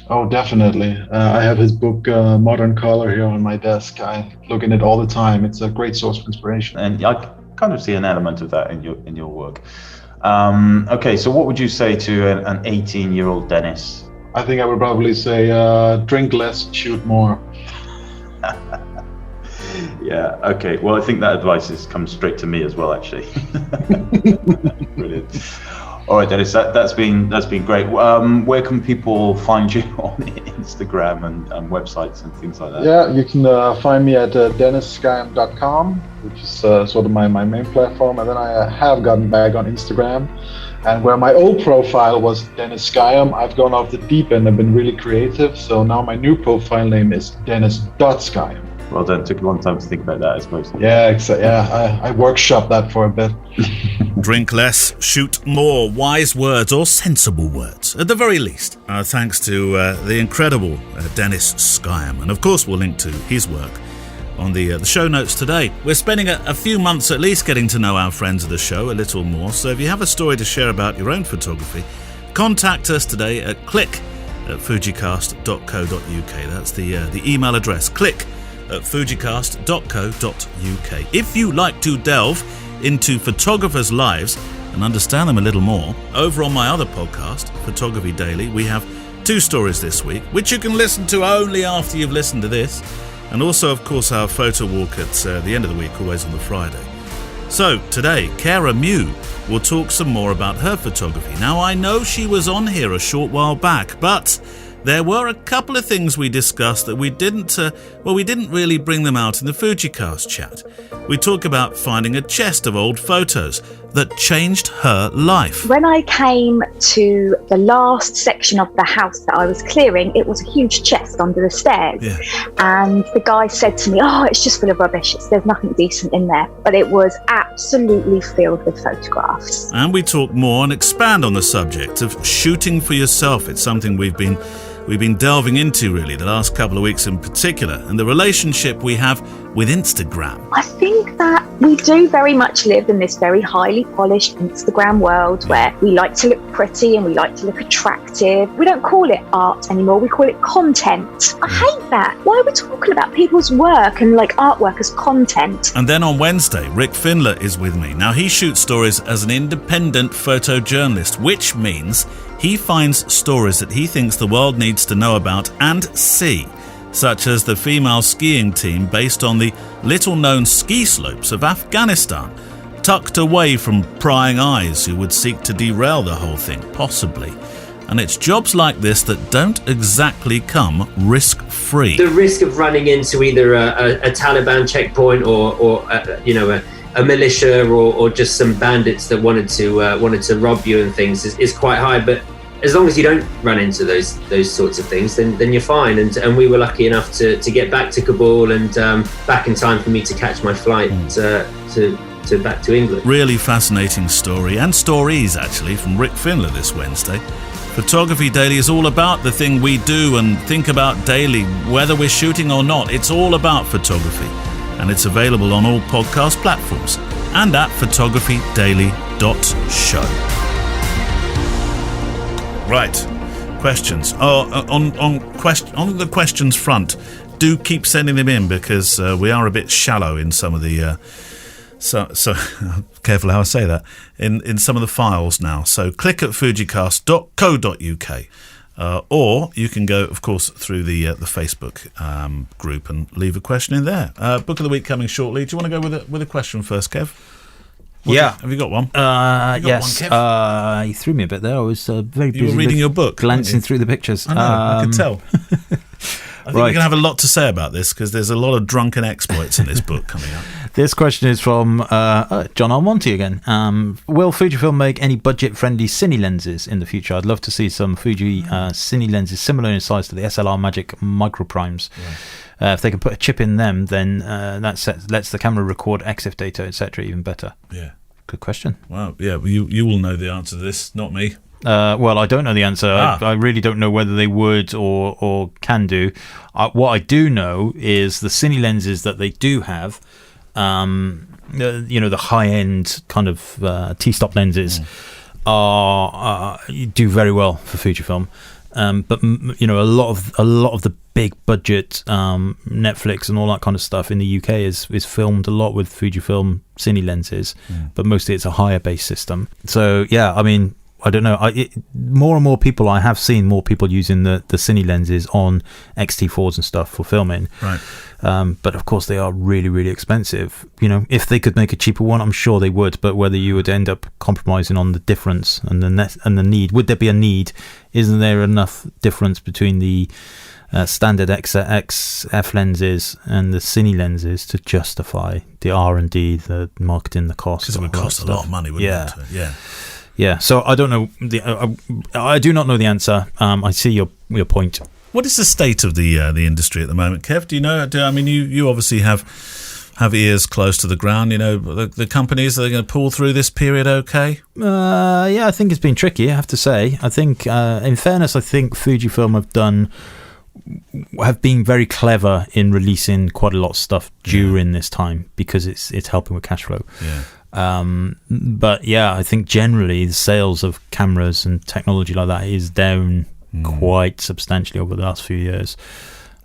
Oh, definitely. I have his book Modern Color here on my desk. I look in it all the time. It's a great source of inspiration. And I kind of see an element of that in your work. Okay, so what would you say to an 18-year-old Dennis? I think I would probably say drink less, shoot more. Yeah. Okay. Well, I think that advice comes straight to me as well, actually. Brilliant. All right, Dennis. That's been great. Where can people find you on Instagram and websites and things like that? Yeah, you can find me at dennisskye.com, which is sort of my main platform, and then I have gotten back on Instagram. And where my old profile was Dennis Skye, I've gone off the deep end and been really creative. So now my new profile name is Dennis.Skye. Well done. Took a long time to think about that, I suppose. Yeah, I workshopped that for a bit. Drink less, shoot more. Wise words, or sensible words, at the very least. Thanks to the incredible Dennis Skye. And of course, we'll link to his work on the show notes today. We're spending a few months at least getting to know our friends of the show a little more. So if you have a story to share about your own photography, contact us today at click@fujicast.co.uk. That's the email address, click@fujicast.co.uk. If you like to delve into photographers' lives and understand them a little more, over on my other podcast, Photography Daily, we have 2 stories this week, which you can listen to only after you've listened to this. And also, of course, our photo walk at the end of the week, always on the Friday. So, today, Cara Mew will talk some more about her photography. Now, I know she was on here a short while back, but there were a couple of things we discussed that we didn't really bring them out in the Fujicast chat. We talk about finding a chest of old photos that changed her life. When I came to the last section of the house that I was clearing, it was a huge chest under the stairs. Yeah. And the guy said to me, it's just full of rubbish. There's nothing decent in there. But it was absolutely filled with photographs. And we talk more and expand on the subject of shooting for yourself. It's something we've been delving into really the last couple of weeks in particular, and the relationship we have with Instagram. I think that we do very much live in this very highly polished Instagram world where we like to look pretty and we like to look attractive. We don't call it art anymore, we call it content. I hate that. Why are we talking about people's work and like artwork as content? And then on Wednesday, Rick Findler is with me. Now he shoots stories as an independent photojournalist, which means he finds stories that he thinks the world needs to know about and see, such as the female skiing team based on the little-known ski slopes of Afghanistan, tucked away from prying eyes who would seek to derail the whole thing, possibly. And it's jobs like this that don't exactly come risk-free. The risk of running into either a Taliban checkpoint or a militia or just some bandits that wanted to rob you and things is quite high. But as long as you don't run into those sorts of things, then you're fine. And we were lucky enough to get back to Kabul and back in time for me to catch my flight to back to England. Really fascinating story, and stories actually, from Rick Findler this Wednesday. Photography Daily is all about the thing we do and think about daily, whether we're shooting or not. It's all about photography, and it's available on all podcast platforms and at photographydaily.show. Right, questions. On the questions front, do keep sending them in, because we are a bit shallow in some of the So careful how I say that, in some of the files now. So click at fujicast.co.uk, or you can go, of course, through the Facebook group and leave a question in there. Book of the week coming shortly. Do you want to go with a question first, Kev? Have you got one? Yes. One, Kev? You threw me a bit there. I was very busy. You were reading your book, glancing through the pictures. I know, I could tell. I think we're going to have a lot to say about this because there's a lot of drunken exploits in this book coming up. This question is from John Almonte again. Will Fujifilm make any budget-friendly cine lenses in the future? I'd love to see some Fuji cine lenses similar in size to the SLR Magic Microprimes. Right. If they can put a chip in them, then that lets the camera record EXIF data, etc. even better. Yeah. Good question. Wow. Yeah, well, you will know the answer to this, not me. Well, I don't know the answer. I really don't know whether they would or can do. What I do know is the cine lenses that they do have, the high-end kind of T-stop lenses do very well for Fujifilm. But a lot of the big budget Netflix and all that kind of stuff in the UK is filmed a lot with Fujifilm cine lenses, but mostly it's a higher base system. So yeah, I mean, I don't know. More and more people, I have seen more people using the cine lenses on X-T4s and stuff for filming. Right. But of course, they are really, really expensive. If they could make a cheaper one, I'm sure they would. But whether you would end up compromising on the difference and the need, would there be a need? Isn't there enough difference between the standard XF lenses and the cine lenses to justify the R&D, the marketing, the cost? Because it would cost a lot of money, wouldn't it? Yeah. Yeah, so I don't know. I do not know the answer. I see your point. What is the state of the industry at the moment, Kev? Do you know? I mean, you obviously have ears close to the ground. The companies, are they going to pull through this period okay? Yeah, I think it's been tricky, I have to say. I think, in fairness, I think Fujifilm have been very clever in releasing quite a lot of stuff during this time because it's helping with cash flow. Yeah. But yeah, I think generally the sales of cameras and technology like that is down quite substantially over the last few years.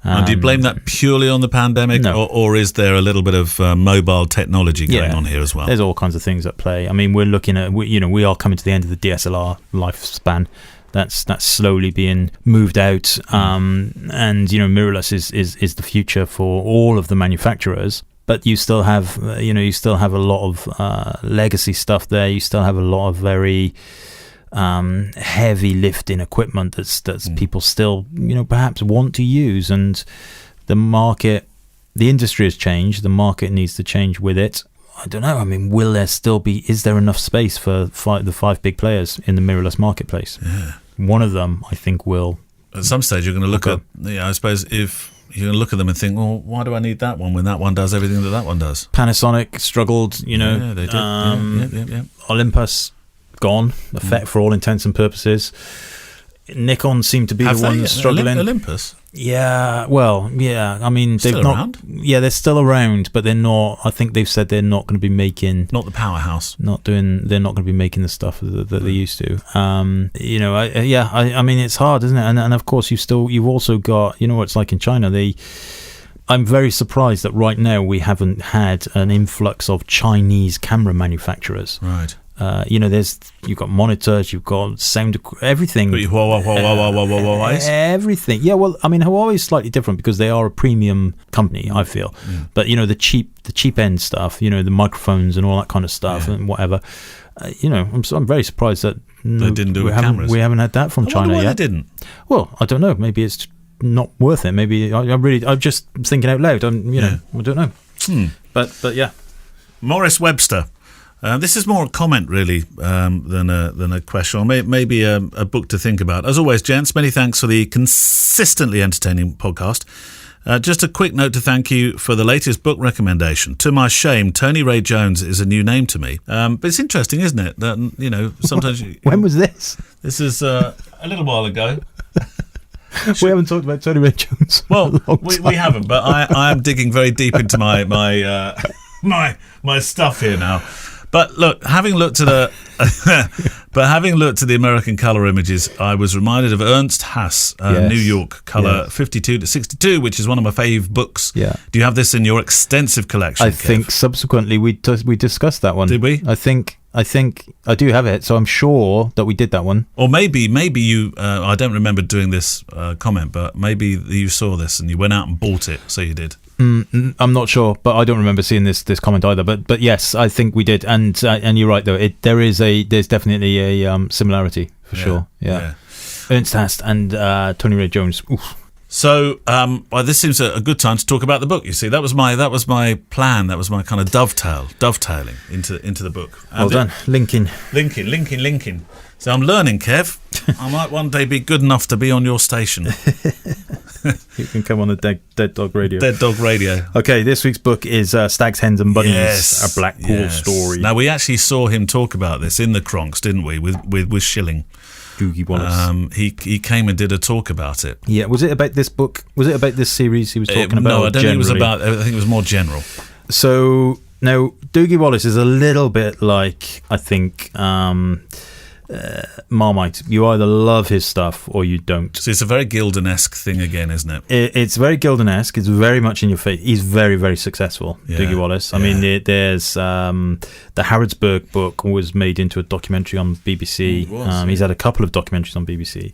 And do you blame that purely on the pandemic, or is there a little bit of mobile technology going on here as well? There's all kinds of things at play. I mean, we're looking at we are coming to the end of the DSLR lifespan. That's slowly being moved out, and mirrorless is the future for all of the manufacturers. But you still have a lot of legacy stuff there. You still have a lot of very heavy lifting equipment that's people still perhaps want to use, and the industry has changed. The market needs to change with it. I don't know. I mean, is there enough space for the five big players in the mirrorless marketplace? Yeah. One of them, I think, will. At some stage, you're going to look at. I suppose if you're going to look at them and think, well, why do I need that one when that one does everything that one does? Panasonic struggled. Yeah, they did. Yeah. Olympus gone, for all intents and purposes. Nikon seemed to be the one struggling. Olympus? Yeah, well, yeah. I mean, they've still not. Around? Yeah, they're still around, but they're not. I think they've said they're not going to be making. Not the powerhouse. They're not going to be making the stuff that they used to. I mean, it's hard, isn't it? And of course, you've also got. What it's like in China. I'm very surprised that right now we haven't had an influx of Chinese camera manufacturers. Right. You've got monitors, you've got sound, everything. Everything. Yeah, well, I mean, Huawei is slightly different because they are a premium company, I feel. Yeah. But the cheap end stuff, the microphones and all that kind of stuff and whatever. I'm very surprised that they didn't do cameras. We haven't had that from China why yet. They didn't. Well, I don't know. Maybe it's not worth it. Maybe I'm just thinking out loud. I don't know. But yeah. Morris Webster. This is more a comment, really, than a question, or maybe a book to think about. As always, gents, many thanks for the consistently entertaining podcast. Just a quick note to thank you for the latest book recommendation. To my shame, Tony Ray Jones is a new name to me. But it's interesting, isn't it? That sometimes. When was this? This is a little while ago. We haven't talked about Tony Ray Jones. Well, we haven't, but I am digging very deep into my stuff here now. But look, having looked at the American color images, I was reminded of Ernst Haas, New York color 52 to 62, which is one of my fave books. Yeah. Do you have this in your extensive collection? I think subsequently we discussed that one. Did we? I think I do have it, so I'm sure that we did that one. Or maybe you. I don't remember doing this comment, but maybe you saw this and you went out and bought it. So you did. I'm not sure, but I don't remember seeing this comment either. But yes, I think we did, and you're right though. There's definitely a similarity for sure. Yeah. Ernst Haas and Tony Ray Jones. Oof. So this seems a good time to talk about the book. You see, that was my plan. That was my kind of dovetailing into the book. Well done, linking. So I'm learning, Kev. I might one day be good enough to be on your station. You can come on the Dead Dog Radio. Dead Dog Radio. Okay, this week's book is Stags, Hens and Bunnies, Yes, a Blackpool story. Now, we actually saw him talk about this in the Cronks, didn't we, with Schilling. Doogie Wallace. He came and did a talk about it. Yeah, was it about this book? Was it about this series he was talking about? No, I don't think it was generally? about. I think it was more general. So now Doogie Wallace is a little bit like, I think, Marmite. You either love his stuff or you don't. So it's a very Gilden-esque thing again, isn't it? It's very Gilden-esque. It's very much in your face. He's very, very successful, Doogie Wallace. I mean, there's the Harrodsburg book was made into a documentary on BBC. He's had a couple of documentaries on BBC.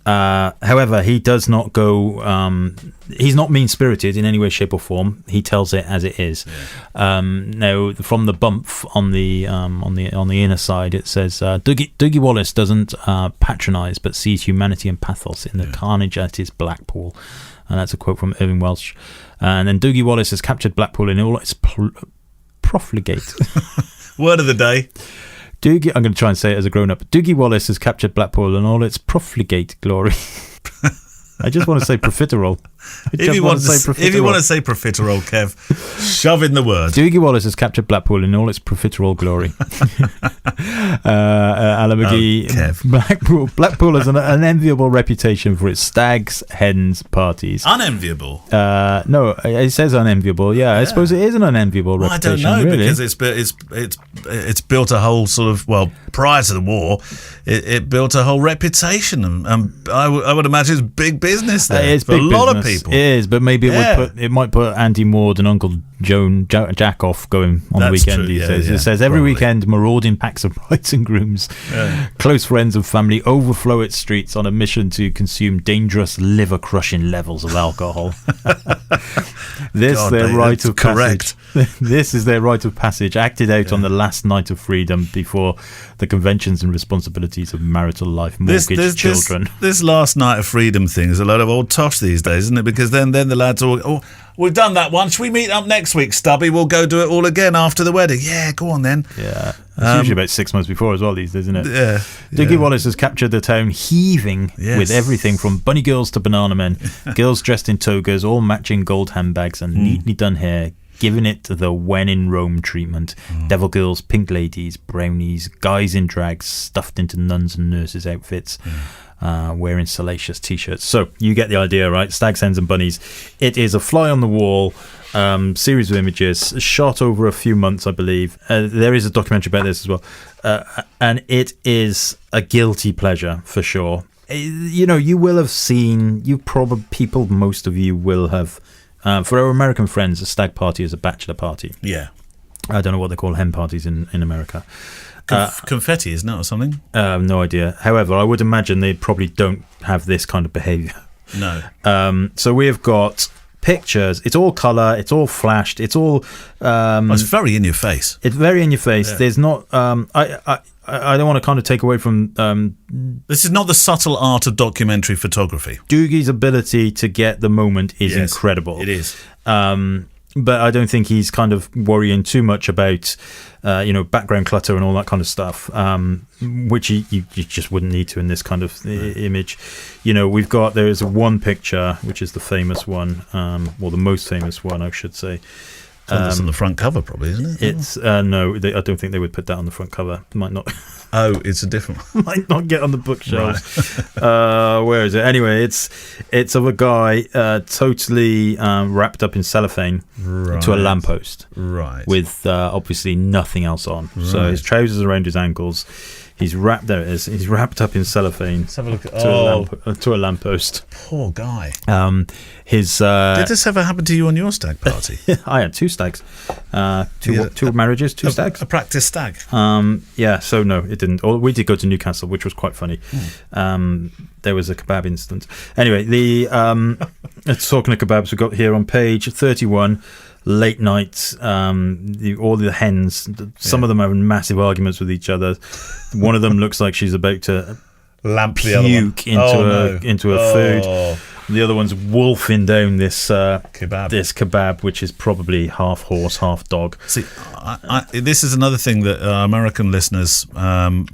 However, he does not go. He's not mean-spirited in any way, shape, or form. He tells it as it is. Now, from the bump on the inner side, it says Doogie Wallace doesn't patronise, but sees humanity and pathos in the carnage at his Blackpool, and that's a quote from Irving Welsh. And then Doogie Wallace has captured Blackpool in all its profligate. Word of the day. I'm going to try and say it as a grown-up. Doogie Wallace has captured Blackpool in all its profligate glory. I just want to say profiterole. If you want to say profiterole, Kev, shove in the word. Doogie Wallace has captured Blackpool in all its profiterole glory. Alan McGee. Blackpool has an unenviable reputation for its stags, hens, parties. Unenviable? No, it says unenviable. Yeah, I suppose it is an unenviable reputation. I don't know, really. because it's built a whole sort of, well, prior to the war, it built a whole reputation, and I would imagine it's big business there. It's for big a lot business. of people. It is, but maybe it might put Andy Maud and Uncle Jack off going on the weekend. True, It says every weekend marauding packs of brides and grooms, close friends and family overflow its streets on a mission to consume dangerous liver-crushing levels of alcohol. This is their rite of passage, acted out on the last night of freedom before the conventions and responsibilities of marital life, mortgage, children. This last night of freedom thing is a lot of old tosh these days, isn't it? Because then the lads all, we've done that once. Should we meet up next week, Stubby? We'll go do it all again after the wedding. Yeah, go on then. Yeah. It's usually about 6 months before as well these days, isn't it? Yeah. Doogie Wallace has captured the town heaving with everything from bunny girls to banana men, girls dressed in togas, all matching gold handbags and neatly done hair, giving it the when in Rome treatment. Devil girls, pink ladies, brownies, guys in drags stuffed into nuns and nurses' outfits. Wearing salacious t-shirts. So you get the idea, right? Stags, hens and bunnies. It is a fly on the wall series of images shot over a few months, I believe. There is a documentary about this as well, and it is a guilty pleasure for sure. You will have seen, most of you will have, for our American friends, a stag party is a bachelor party. Yeah. I don't know what they call hen parties in America. Confetti, isn't it, or something? No idea. However, I would imagine they probably don't have this kind of behaviour. No. So we have got pictures. It's all colour. It's all flashed. It's all. It's very in your face. It's very in your face. Yeah. There's not. I don't want to kind of take away from. This is not the subtle art of documentary photography. Doogie's ability to get the moment is incredible. It is. But I don't think he's kind of worrying too much about, background clutter and all that kind of stuff, which you just wouldn't need to in this kind of image. There is one picture, which is the famous one, or the most famous one, I should say. That's on the front cover, probably, isn't it? It's no, I don't think they would put that on the front cover. Might not. Oh, it's a different one. Might not get on the bookshelves. Right. Where is it? Anyway, it's of a guy totally wrapped up in cellophane to a lamppost, right? With obviously nothing else on. Right. So his trousers around his ankles. He's wrapped. There it is. He's wrapped up in cellophane. Let's have a look at to a lamppost. Poor guy. Did this ever happen to you on your stag party? I had 2 stags, two marriages, 2 stags. A practice stag. Yeah. So no, it didn't. We did go to Newcastle, which was quite funny. There was a kebab incident. Anyway, talking of kebabs, we got here on page 31. Late night, all the hens. Some of them having massive arguments with each other. One of them looks like she's about to lamp the other one into her food. The other one's wolfing down this kebab, which is probably half horse, half dog. See, this is another thing that American listeners will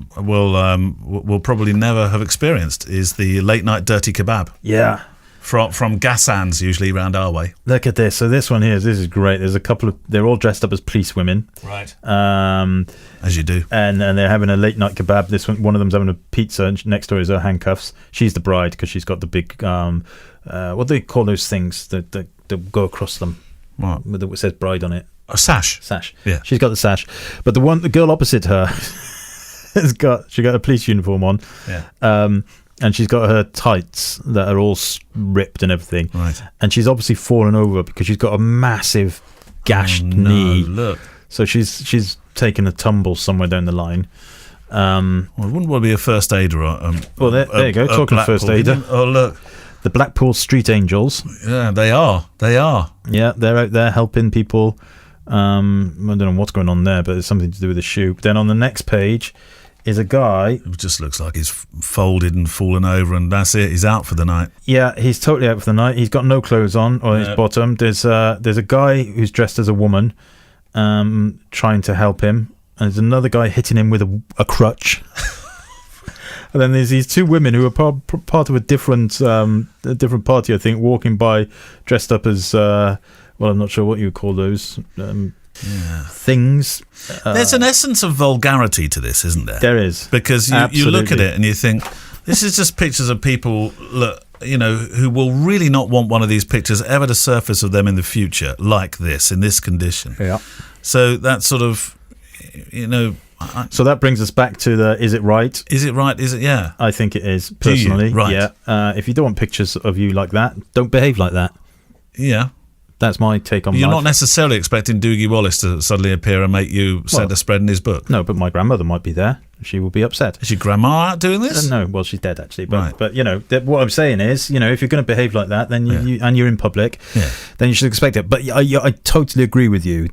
probably never have experienced, is the late night dirty kebab. Yeah. From Gassans, usually around our way. Look at this. So this one here, this is great. There's a couple of, they're all dressed up as police women. Right. As you do. And they're having a late night kebab. One of them's having a pizza, and next door is her handcuffs. She's the bride because she's got the big, what do they call those things that go across them? What? That says bride on it. A sash. Sash. Yeah. She's got the sash. But the girl opposite her she got a police uniform on. Yeah. And she's got her tights that are all ripped and everything. Right. And she's obviously fallen over because she's got a massive gashed knee. Look. So she's taken a tumble somewhere down the line. Well, it wouldn't want to be a first aider. Well, there you go. Talking of first aider. Oh, look. The Blackpool Street Angels. Yeah, they are. Yeah, they're out there helping people. I don't know what's going on there, but it's something to do with the shoe. Then on the next page is a guy. It just looks like he's folded and fallen over, and that's it. He's out for the night. Yeah, he's totally out for the night. He's got no clothes on his bottom. There's a guy who's dressed as a woman, trying to help him, and there's another guy hitting him with a crutch. And then there's these 2 women who are part of a different party, I think, walking by, dressed up as I'm not sure what you would call those. Things. There's an essence of vulgarity to this, isn't there? There is. Because you look at it and you think, this is just pictures of people, who will really not want one of these pictures ever to surface of them in the future, like this, in this condition. Yeah. So that sort of, so that brings us back to is it right? Is it right? Is it, yeah? I think it is, personally. Right. Yeah. If you don't want pictures of you like that, don't behave like that. Yeah. That's my take on You're life. not necessarily expecting Doogie Wallace to suddenly appear and make you send a spread in his book. No, but my grandmother might be there. She will be upset. Is your grandma out doing this? No, well, she's dead actually. But, right. But what I'm saying is, if you're going to behave like that, then you're in public, then you should expect it. But I totally agree with you.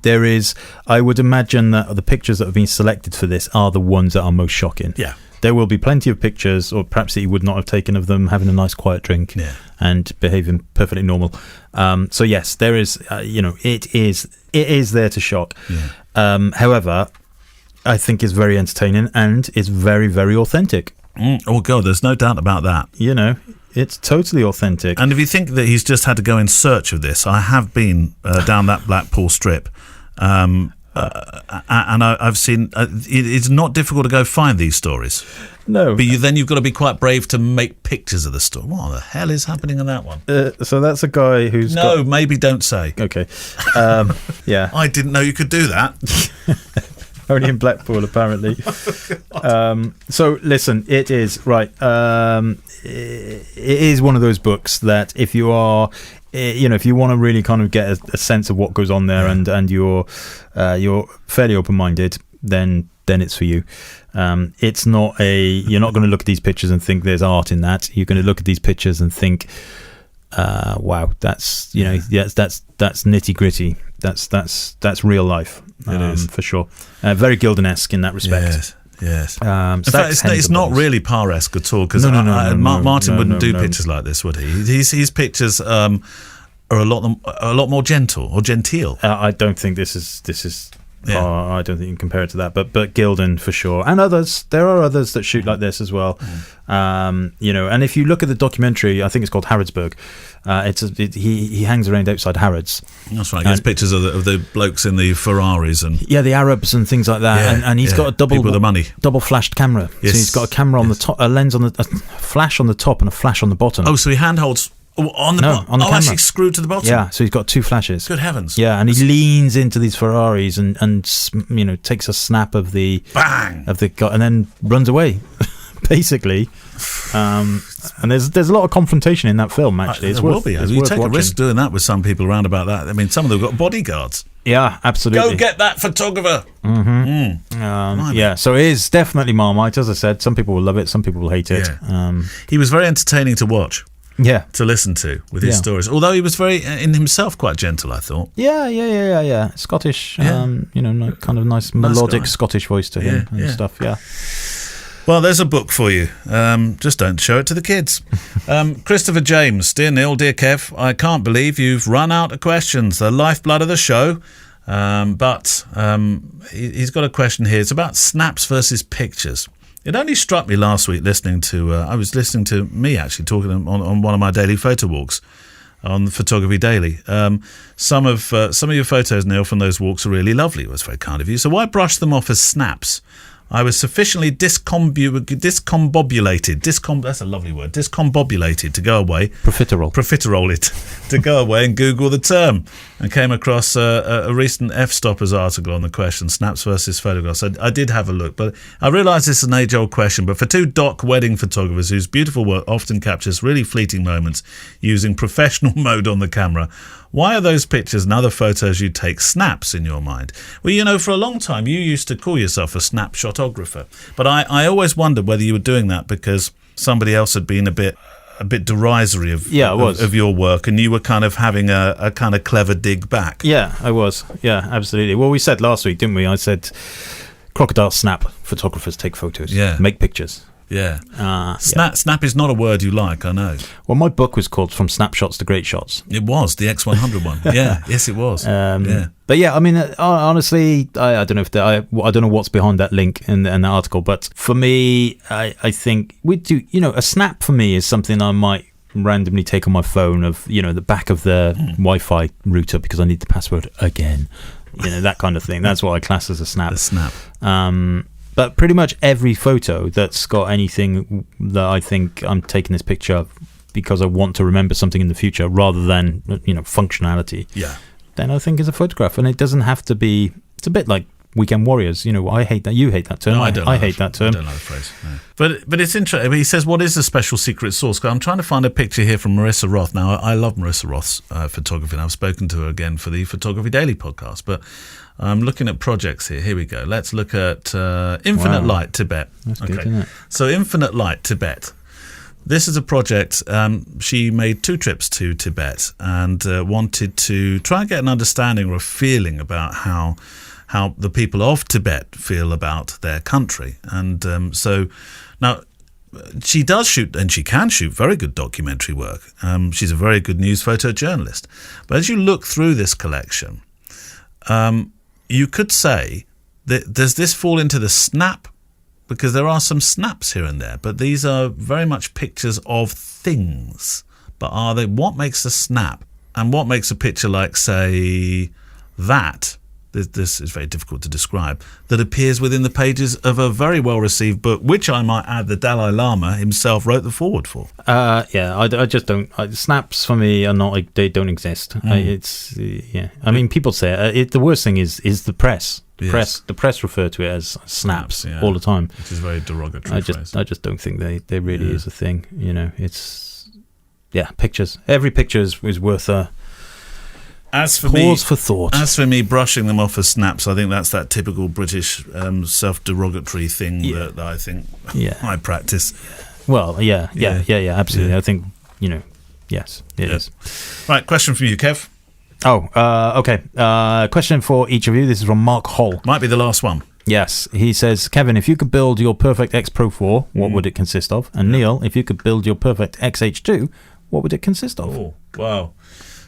I would imagine that the pictures that have been selected for this are the ones that are most shocking. Yeah. There will be plenty of pictures, or perhaps that you would not have taken, of them having a nice quiet drink and behaving perfectly normal. So yes, there is. It is there to shock. Yeah. However, I think it's very entertaining and it's very, very authentic. Oh God, there's no doubt about that. It's totally authentic. And if you think that he's just had to go in search of this, I have been down that Blackpool strip. And I've seen it's not difficult to go find these stories. No, but then you've got to be quite brave to make pictures of the story. What the hell is happening in that one? So that's a guy who's maybe don't say. Okay, yeah. I didn't know you could do that. Only in Blackpool, apparently. So listen, it is right. It is one of those books that if you are. If you want to really kind of get a sense of what goes on there, and you're fairly open-minded, then it's for you. It's not you're not going to look at these pictures and think there's art in that. You're going to look at these pictures and think, wow, that's that's nitty-gritty. That's real life. It is for sure. Very Gilden-esque in that respect. Yes. In fact, it's not really Parr-esque at all, because Martin wouldn't do pictures like this, would he? His pictures are a lot more gentle or genteel. I don't think this is Yeah. I don't think you can compare it to that, but Gilden for sure, and others. There are others that shoot like this as well. You know, and if you look at the documentary, I think it's called Harrodsburg. He hangs around outside Harrods. That's right. He gets pictures of the blokes in the Ferraris and the Arabs and things like that. Yeah, and he's got a people with the money. double flashed camera. Yes. So he's got a camera on the top, a lens on a flash on the top, and a flash on the bottom. Oh, so he handholds on the on the camera. actually screwed to the bottom. Yeah, so he's got two flashes. Good heavens. Yeah, and he leans into these Ferraris and you know, takes a snap of the Bang of the guy and then runs away, basically. And there's a lot of confrontation in that film. Actually, there will be. You take a risk doing that with some people around about that. I mean, some of them have got bodyguards. Yeah, absolutely. Go get that photographer. Yeah, so it is definitely Marmite. As I said, some people will love it, some people will hate it. Yeah. He was very entertaining to watch. Yeah, to listen to with his stories. Although he was very in himself quite gentle, I thought. Yeah. Scottish, you know, kind of nice melodic Scottish voice to him and stuff. Yeah. Well, there's a book for you. Just don't show it to the kids. Christopher James, dear Neil, dear Kev, I can't believe you've run out of questions. The lifeblood of the show. But he's got a question here. It's about snaps versus pictures. It only struck me last week listening to. I was listening to me actually talking on one of my daily photo walks on Photography Daily. Some of your photos, Neil, from those walks are really lovely. It was very kind of you. So why brush them off as snaps? I was sufficiently discombobulated. That's a lovely word. Discombobulated to go away. Profiterole it. To go away and Google the term. And came across a recent F-Stoppers article on the question, snaps versus photographs. I did have a look, but I realise this is an age-old question, but for two doc wedding photographers whose beautiful work often captures really fleeting moments using professional mode on the camera, why are those pictures and other photos you take snaps in your mind? Well, you know, for a long time you used to call yourself a snapshotographer, but I always wondered whether you were doing that because somebody else had been a bit derisory of your work, and you were kind of having a kind of clever dig back. Yeah, I was. Yeah, absolutely. Well, we said last week, didn't we? I said crocodile snap, photographers take photos, make pictures. Yeah. Snap is not a word you like, I know. Well, my book was called From Snapshots to Great Shots. It was, the X100 one. Yeah, yes it was. But yeah, I mean, honestly, I don't know if I don't know what's behind that link in the article, but for me, I think we do, you know, a snap for me is something I might randomly take on my phone of, you know, the back of the Wi-Fi router because I need the password again, you know, that kind of thing. That's what I class as a snap. A snap. But pretty much every photo that's got anything that I think I'm taking this picture because I want to remember something in the future rather than, you know, functionality. Yeah. Then I think is a photograph, and it doesn't have to be. It's a bit like Weekend Warriors. You know, I hate that. You hate that term. No, I hate that term. I don't like the phrase. No. But it's interesting. He says, "What is a special secret sauce?" I'm trying to find a picture here from Marissa Roth. Now, I love Marissa Roth's photography, and I've spoken to her again for the Photography Daily podcast, but. I'm looking at projects here. Here we go. Let's look at Infinite Light, Tibet. That's good, isn't it? So Infinite Light, Tibet. This is a project. She made 2 trips to Tibet and wanted to try and get an understanding or a feeling about how the people of Tibet feel about their country. And so now she does shoot, and she can shoot very good documentary work. She's a very good news photojournalist. But as you look through this collection, you could say that does this fall into the snap? Because there are some snaps here and there, but these are very much pictures of things. But are they? What makes a snap? And what makes a picture like, say, that? This is very difficult to describe. That appears within the pages of a very well-received book, which I might add, the Dalai Lama himself wrote the foreword for. I just don't. Snaps for me are not. They don't exist. I mean, people say it. The worst thing is the press. The press refer to it as snaps all the time, which is a very derogatory phrase. I just don't think they really is a thing. You know, it's pictures. Every picture is worth a. Pause for thought. As for me, brushing them off as snaps, I think that's that typical British self-derogatory thing that I think I practice. Well, absolutely. Yeah. I think, you know, yes, it is. Right, question from you, Kev. Okay. Question for each of you. This is from Mark Hall. Might be the last one. Yes. He says, Kevin, if you could build your perfect X Pro 4, what would it consist of? And Neil, if you could build your perfect XH2, what would it consist of? Oh, wow.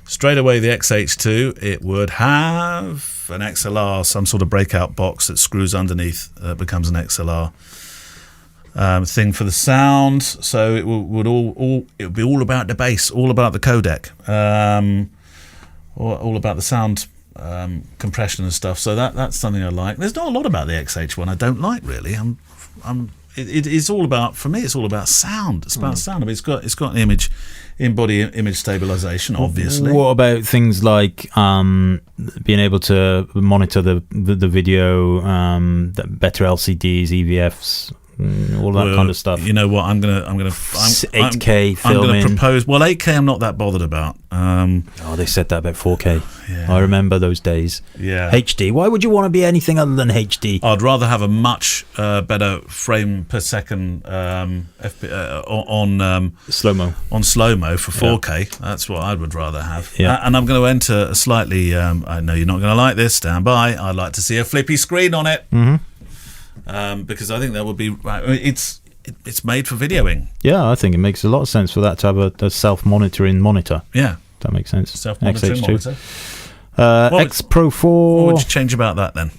straight away the XH2, it would have an XLR, some sort of breakout box that screws underneath, becomes an XLR thing for the sound. So it would be all about the bass, all about the codec, all about the sound compression and stuff. So that's something I like. There's not a lot about the XH1 I don't like, really. It's all about, for me, it's all about sound. It's about sound. I mean, it's got an in-body image stabilization, obviously. What about things like being able to monitor the video, better LCDs, EVFs, all that kind of stuff? You know what? I'm gonna 8K filming. I'm gonna propose. Well, 8K, I'm not that bothered about. They said that about 4K. Yeah. I remember those days. Yeah. HD. Why would you want to be anything other than HD? I'd rather have a much better frame per second on Slow-mo. On slow-mo for 4K. That's what I would rather have. Yeah. And I'm going to enter a slightly. I know you're not going to like this. Stand by. I'd like to see a flippy screen on it. Mm-hmm. Because I think that would be. It's made for videoing. Yeah, I think it makes a lot of sense for that to have a self-monitoring monitor. Yeah. That makes sense. Self-monitoring XH2. monitor. X Pro 4. What would you change about that then?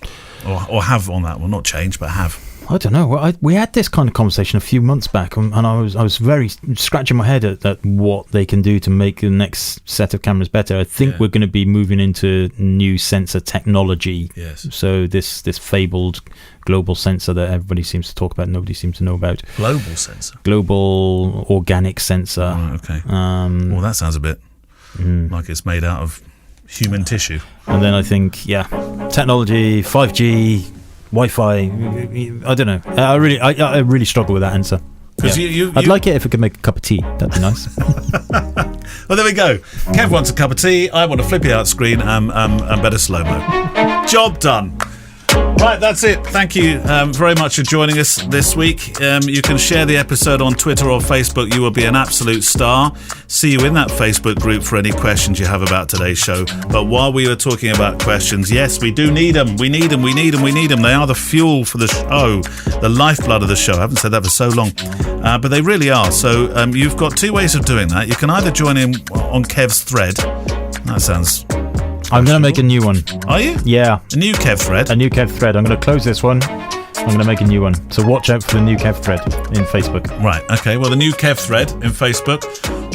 Or have on that? Well, not change, but have. I don't know. We had this kind of conversation a few months back, and I was very scratching my head at what they can do to make the next set of cameras better. I think we're going to be moving into new sensor technology. Yes. So this fabled global sensor that everybody seems to talk about, nobody seems to know about. Global sensor. Global organic sensor. Oh, okay. Well, that sounds a bit like it's made out of human tissue. And then I think, technology, 5G. Wi-Fi, I don't know. I really struggle with that answer. Because I'd like it if I could make a cup of tea. That'd be nice. Well, there we go. Kev wants a cup of tea. I want a flippy out screen and better slow-mo. Job done. Right, that's it. Thank you very much for joining us this week. You can share the episode on Twitter or Facebook. You will be an absolute star. See you in that Facebook group for any questions you have about today's show. But while we were talking about questions, yes, we do need them. We need them. They are the fuel for the show, the lifeblood of the show. I haven't said that for so long. But they really are. So you've got two ways of doing that. You can either join in on Kev's thread. That sounds... I'm going to make a new one. Are you? Yeah. A new Kev thread? A new Kev thread. I'm going to close this one. I'm going to make a new one. So watch out for the new Kev thread in Facebook. Right, okay. Well, the new Kev thread in Facebook.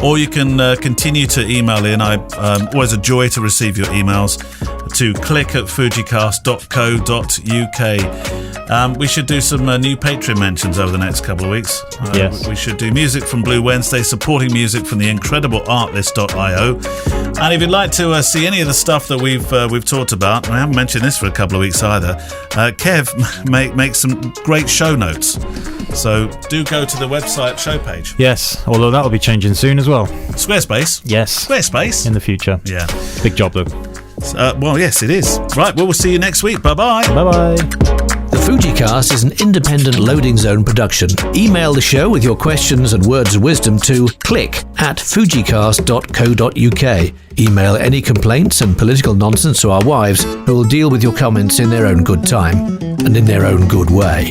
Or you can continue to email in. Always a joy to receive your emails to click@fujicast.co.uk. We should do some new Patreon mentions over the next couple of weeks. Yes. We should do music from Blue Wednesday, supporting music from the incredible artlist.io. And if you'd like to see any of the stuff that we've talked about, and I haven't mentioned this for a couple of weeks either, Kev makes some great show notes. So do go to the website show page. Yes, although that will be changing soon as well. Squarespace? Yes. Squarespace? In the future. Yeah. Big job, though. Well, yes, it is. Right, well, we'll see you next week. Bye-bye. Bye-bye. The Fujicast is an independent loading zone production. Email the show with your questions and words of wisdom to click@fujicast.co.uk. Email any complaints and political nonsense to our wives, who will deal with your comments in their own good time and in their own good way.